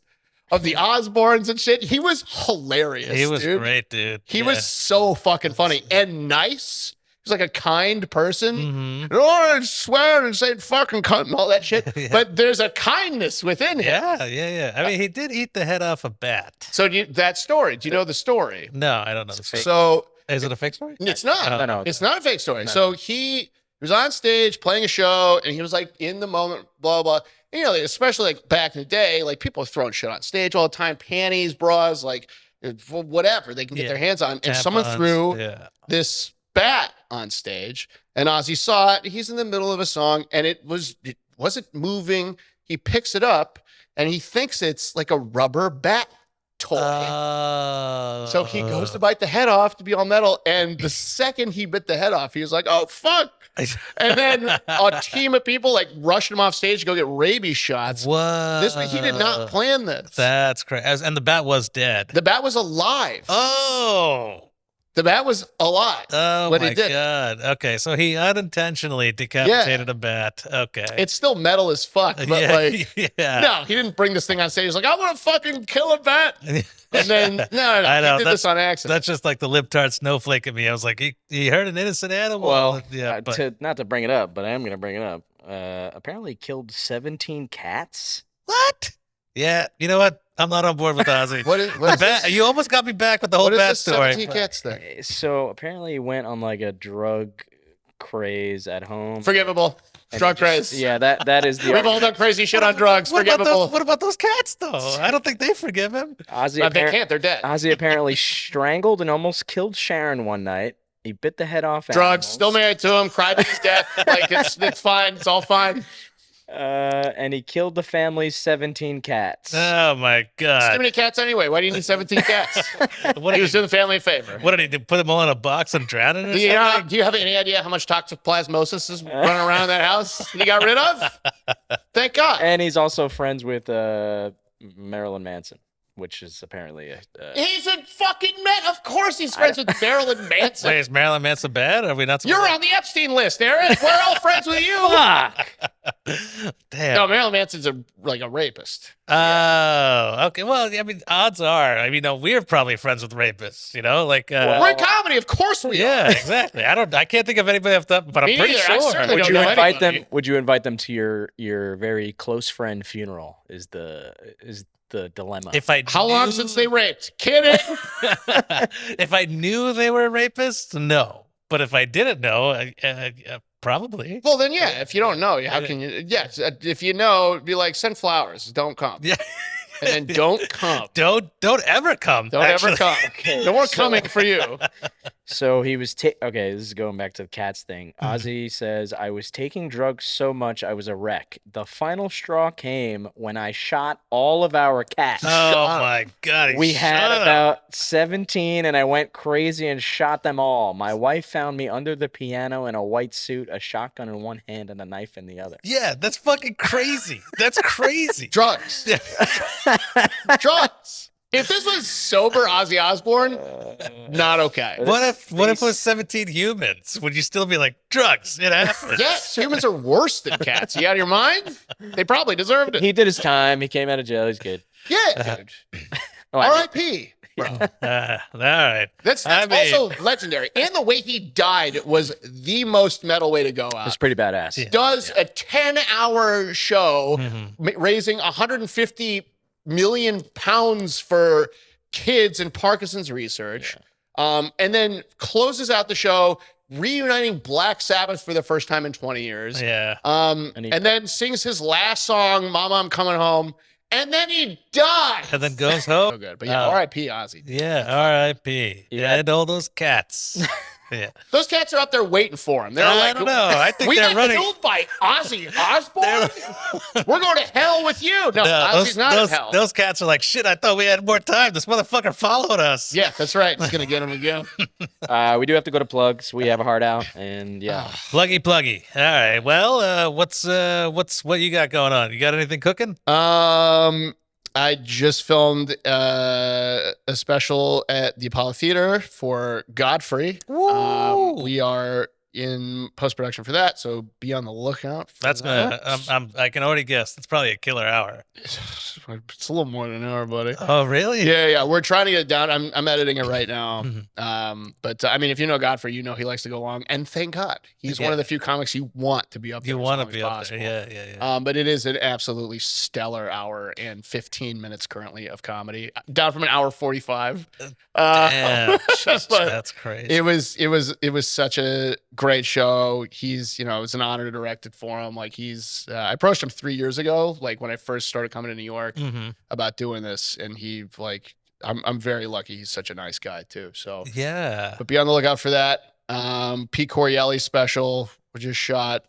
S2: of the Osbournes and shit. He was hilarious.
S1: He was
S2: dude.
S1: great, dude.
S2: He was so fucking funny and nice. He was a kind person. I swear and say fucking cunt and all that shit. But there's a kindness within him.
S1: Yeah. I mean, he did eat the head off a bat.
S2: So that story, do you know the story?
S1: No, I don't know the story.
S2: So
S1: is it a fake story?
S2: It's not.
S3: No.
S2: It's not a fake story. So he was on stage playing a show and he was in the moment, blah, blah. And, especially back in the day, people are throwing shit on stage all the time, panties, bras, whatever they can get their hands on. And someone threw this bat on stage and Ozzy saw it. He's in the middle of a song and it wasn't moving. He picks it up and he thinks it's a rubber bat toy. So he goes to bite the head off to be all metal. And the second he bit the head off, he was like, oh, fuck. And then a team of people rushed him off stage to go get rabies shots.
S1: What?
S2: He did not plan this.
S1: That's crazy. And the bat was dead.
S2: The bat was alive.
S1: Oh.
S2: bat was alive.
S1: Oh
S2: when
S1: my
S2: he did.
S1: god. Okay, so he unintentionally decapitated a bat. Okay.
S2: It's still metal as fuck, but no, he didn't bring this thing on stage. He's like, I'm gonna fucking kill a bat. And then no,
S1: I know,
S2: he did this on accident.
S1: That's just like the libtard snowflake in me. I was like, he hurt an innocent animal.
S3: Well,
S1: yeah, but
S3: not to bring it up, but I am going to bring it up. Apparently killed 17 cats.
S1: What? Yeah, you know what? I'm not on board with Ozzy.
S2: What is
S1: you almost got me back with the whole bat story.
S2: 17 cats thing?
S3: So apparently he went on like a drug craze at home.
S2: Forgivable. Drug craze.
S3: Yeah, that is the.
S2: We've all done crazy shit on drugs. Forgivable.
S1: What about those cats though? I don't think they forgive him.
S3: Ozzy
S2: they can't. They're dead.
S3: Ozzy apparently strangled and almost killed Sharon one night. He bit the head off.
S2: Drugs.
S3: Animals.
S2: Still married to him. Cried to his death. Like it's fine. It's all fine.
S3: And he killed the family's 17 cats.
S1: Oh my god!
S2: Too many cats anyway. Why do you need 17 cats? He was doing the family a favor.
S1: What did he do? Put them all in a box and drown it?
S2: Do you have any idea how much toxoplasmosis is running around in that house that he got rid of? Thank God.
S3: And he's also friends with Marilyn Manson, which is apparently
S2: he's a fucking man. Of course he's friends with Marilyn Manson.
S1: Wait, is Marilyn Manson bad? Are we not?
S2: You're on the Epstein list, Eric. We're all friends with you.
S3: Fuck.
S1: Damn.
S2: No, Marilyn Manson's a rapist.
S1: Oh, okay. Well, I mean, odds are. I mean, no, we're probably friends with rapists. You know, like
S2: we're in comedy, of course we are.
S1: Yeah, exactly. I can't think of anybody off the top, but I'm pretty sure.
S3: Would you invite them? Would you invite them to your very close friend funeral? Is the dilemma?
S2: How long since they raped? Kidding.
S1: If I knew they were rapists, no. But if I didn't know, probably.
S2: Well, then yeah. If you don't know, how can you? Yes, if you know, be like, send flowers. Don't come.
S1: Yeah.
S2: And then don't come.
S1: Don't ever come.
S2: Don't ever come. Okay, no more coming for you.
S3: So he was okay. This is going back to the cats thing. Ozzy says, "I was taking drugs so much I was a wreck. The final straw came when I shot all of our cats.
S1: Oh my god!
S3: We had about 17, and I went crazy and shot them all. My wife found me under the piano in a white suit, a shotgun in one hand, and a knife in the other.
S1: Yeah, that's fucking crazy. That's crazy.
S2: Drugs. Drugs. If this was sober Ozzy Osbourne, not okay.
S1: What if it was 17 humans? Would you still be like, drugs? It happens.
S2: Yes, humans are worse than cats. You out of your mind? They probably deserved it.
S3: He did his time. He came out of jail. He's good.
S2: Yeah, dude. R.I.P. Bro.
S1: All right.
S2: That's also legendary. And the way he died was the most metal way to go out.
S3: It's pretty badass.
S2: Yeah. Does a 10-hour show raising 150 million pounds for kids and Parkinson's research, and then closes out the show reuniting Black Sabbath for the first time in 20 years.
S1: Yeah.
S2: And then sings his last song, Mama, I'm Coming Home, and then he dies.
S1: And then goes home.
S2: So good. But yeah, R.I.P. Ozzy.
S1: Yeah, R.I.P. Yeah, and all those cats. Yeah.
S2: Those cats are up there waiting for him. They're
S1: I don't know. I think they're running.
S2: We got killed by Ozzy Osbourne? We're going to hell with you. No, Ozzy's not in hell.
S1: Those cats are like, shit, I thought we had more time. This motherfucker followed us.
S2: Yeah, that's right. He's going to get him again.
S3: We do have to go to plugs. We have a heart out. And yeah.
S1: Pluggy. All right. Well, what you got going on? You got anything cooking?
S2: I just filmed a special at the Apollo Theater for Godfrey. We are in post-production for that, so be on the lookout for that.
S1: I can already guess. It's probably a killer hour.
S2: It's a little more than an hour, buddy.
S1: Oh, really?
S2: Yeah. We're trying to get it down. I'm editing it right now. But I mean, if you know Godfrey, you know he likes to go long. And thank God, he's one of the few comics you want to be up there.
S1: You want to be up there. Yeah.
S2: But it is an absolutely stellar hour and 15 minutes currently of comedy, down from an hour 45.
S1: Damn, that's crazy.
S2: It was such a great show. He's, it was an honor to direct it for him. Like I approached him 3 years ago, like when I first started coming to New York about doing this. And he I'm very lucky. He's such a nice guy too. So
S1: yeah,
S2: but be on the lookout for that. Pete Corielli special, we just shot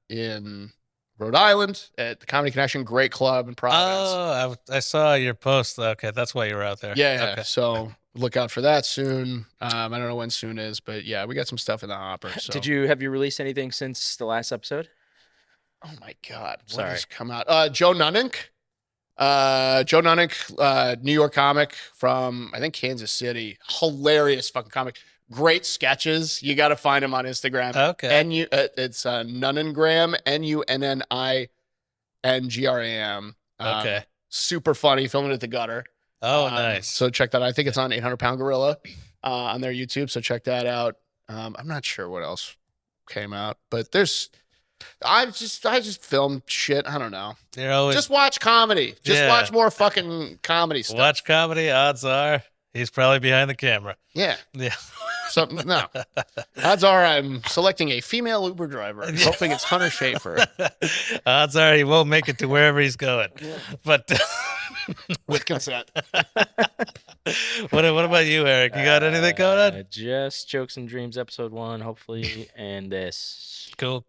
S2: in Rhode Island at the Comedy Connection, great club in Providence.
S1: Oh, I saw your post. Okay, that's why you were out there.
S2: Yeah.
S1: Okay.
S2: So look out for that soon. I don't know when soon is, but yeah, we got some stuff in the hopper. So.
S3: Have you released anything since the last episode?
S2: Oh my God. What
S3: Sorry.
S2: has come out? Joe Nunnick. Joe Nunnick, New York comic from, I think, Kansas City. Hilarious fucking comic. Great sketches. You got to find him on Instagram.
S1: Okay.
S2: It's Nunningram, Nunningram.
S1: Okay.
S2: Super funny. Filming at the Gutter.
S1: Oh, nice.
S2: So check that out. I think it's on 800 Pound Gorilla on their YouTube. So check that out. I'm not sure what else came out, but I just film shit. I don't know.
S1: You're always
S2: Just watch comedy. Just
S1: Yeah.
S2: watch more fucking comedy stuff.
S1: watch comedy. Odds are he's probably behind the camera.
S2: Yeah.
S1: Yeah.
S2: So no. Odds are I'm selecting a female Uber driver, hoping it's Hunter Schafer
S1: Odds are he won't make it to wherever he's going. But
S2: with consent.
S1: what about you, Eric? You got anything going on?
S3: Just Jokes and Dreams episode 1, hopefully, and this.
S1: Cool.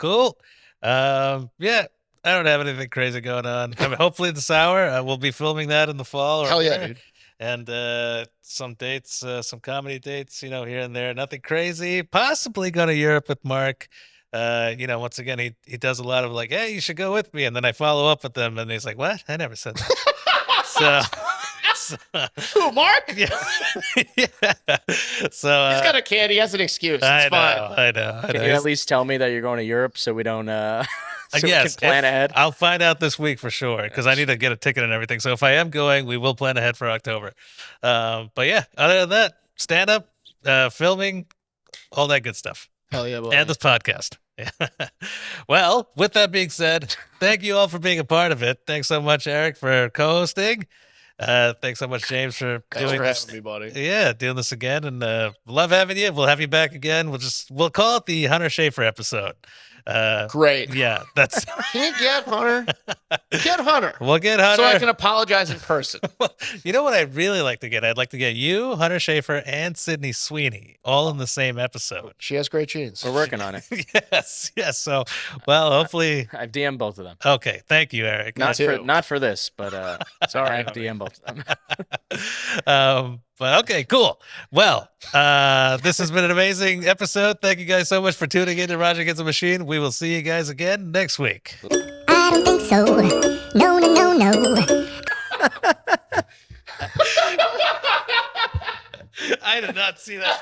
S1: Yeah, I don't have anything crazy going on. I mean, hopefully this hour we'll be filming that in the fall. Or
S2: Hell yeah,
S1: whatever.
S2: dude.
S1: And some dates, some comedy dates, here and there. Nothing crazy. Possibly going to Europe with Mark. Once again, he does a lot of like, hey, you should go with me. And then I follow up with him and he's like, what? I never said that. so
S2: Who, Mark?
S1: yeah. Yeah. So
S2: He's got a kid. He has an excuse. It's
S1: I
S2: fine.
S1: know.
S3: Can you at least tell me that you're going to Europe so we don't so
S1: Yes,
S3: we can plan ahead?
S1: I'll find out this week for sure because I need to get a ticket and everything. So if I am going, we will plan ahead for October. But yeah, other than that, stand up, filming, all that good stuff,
S2: Hell yeah, boy.
S1: and this podcast. Well, with that being said, thank you all for being a part of it. Thanks so much, Eric, for co-hosting. Thanks so much, James, for
S2: Thanks
S1: doing
S2: for
S1: this.
S2: having me, buddy.
S1: Yeah, doing this again, and love having you. We'll have you back again. We'll call it the Hunter Schafer episode.
S2: Great.
S1: Yeah, that's.
S2: Can you get Hunter? Get Hunter.
S1: We'll get Hunter.
S2: So I can apologize in person.
S1: You know what I'd really like to get? I'd like to get you, Hunter Schafer, and Sydney Sweeney all in the same episode.
S2: She has great genes.
S3: We're working on it.
S1: Yes. So, well, hopefully.
S3: I've DM'd both of them.
S1: Okay, thank you, Eric.
S3: Not for this, but
S2: Sorry,
S3: I've DM'd both of them.
S1: But okay, cool. Well, this has been an amazing episode. Thank you guys so much for tuning in to Raj Against the Machine. We will see you guys again next week.
S4: I don't think so. No.
S1: I did not see that.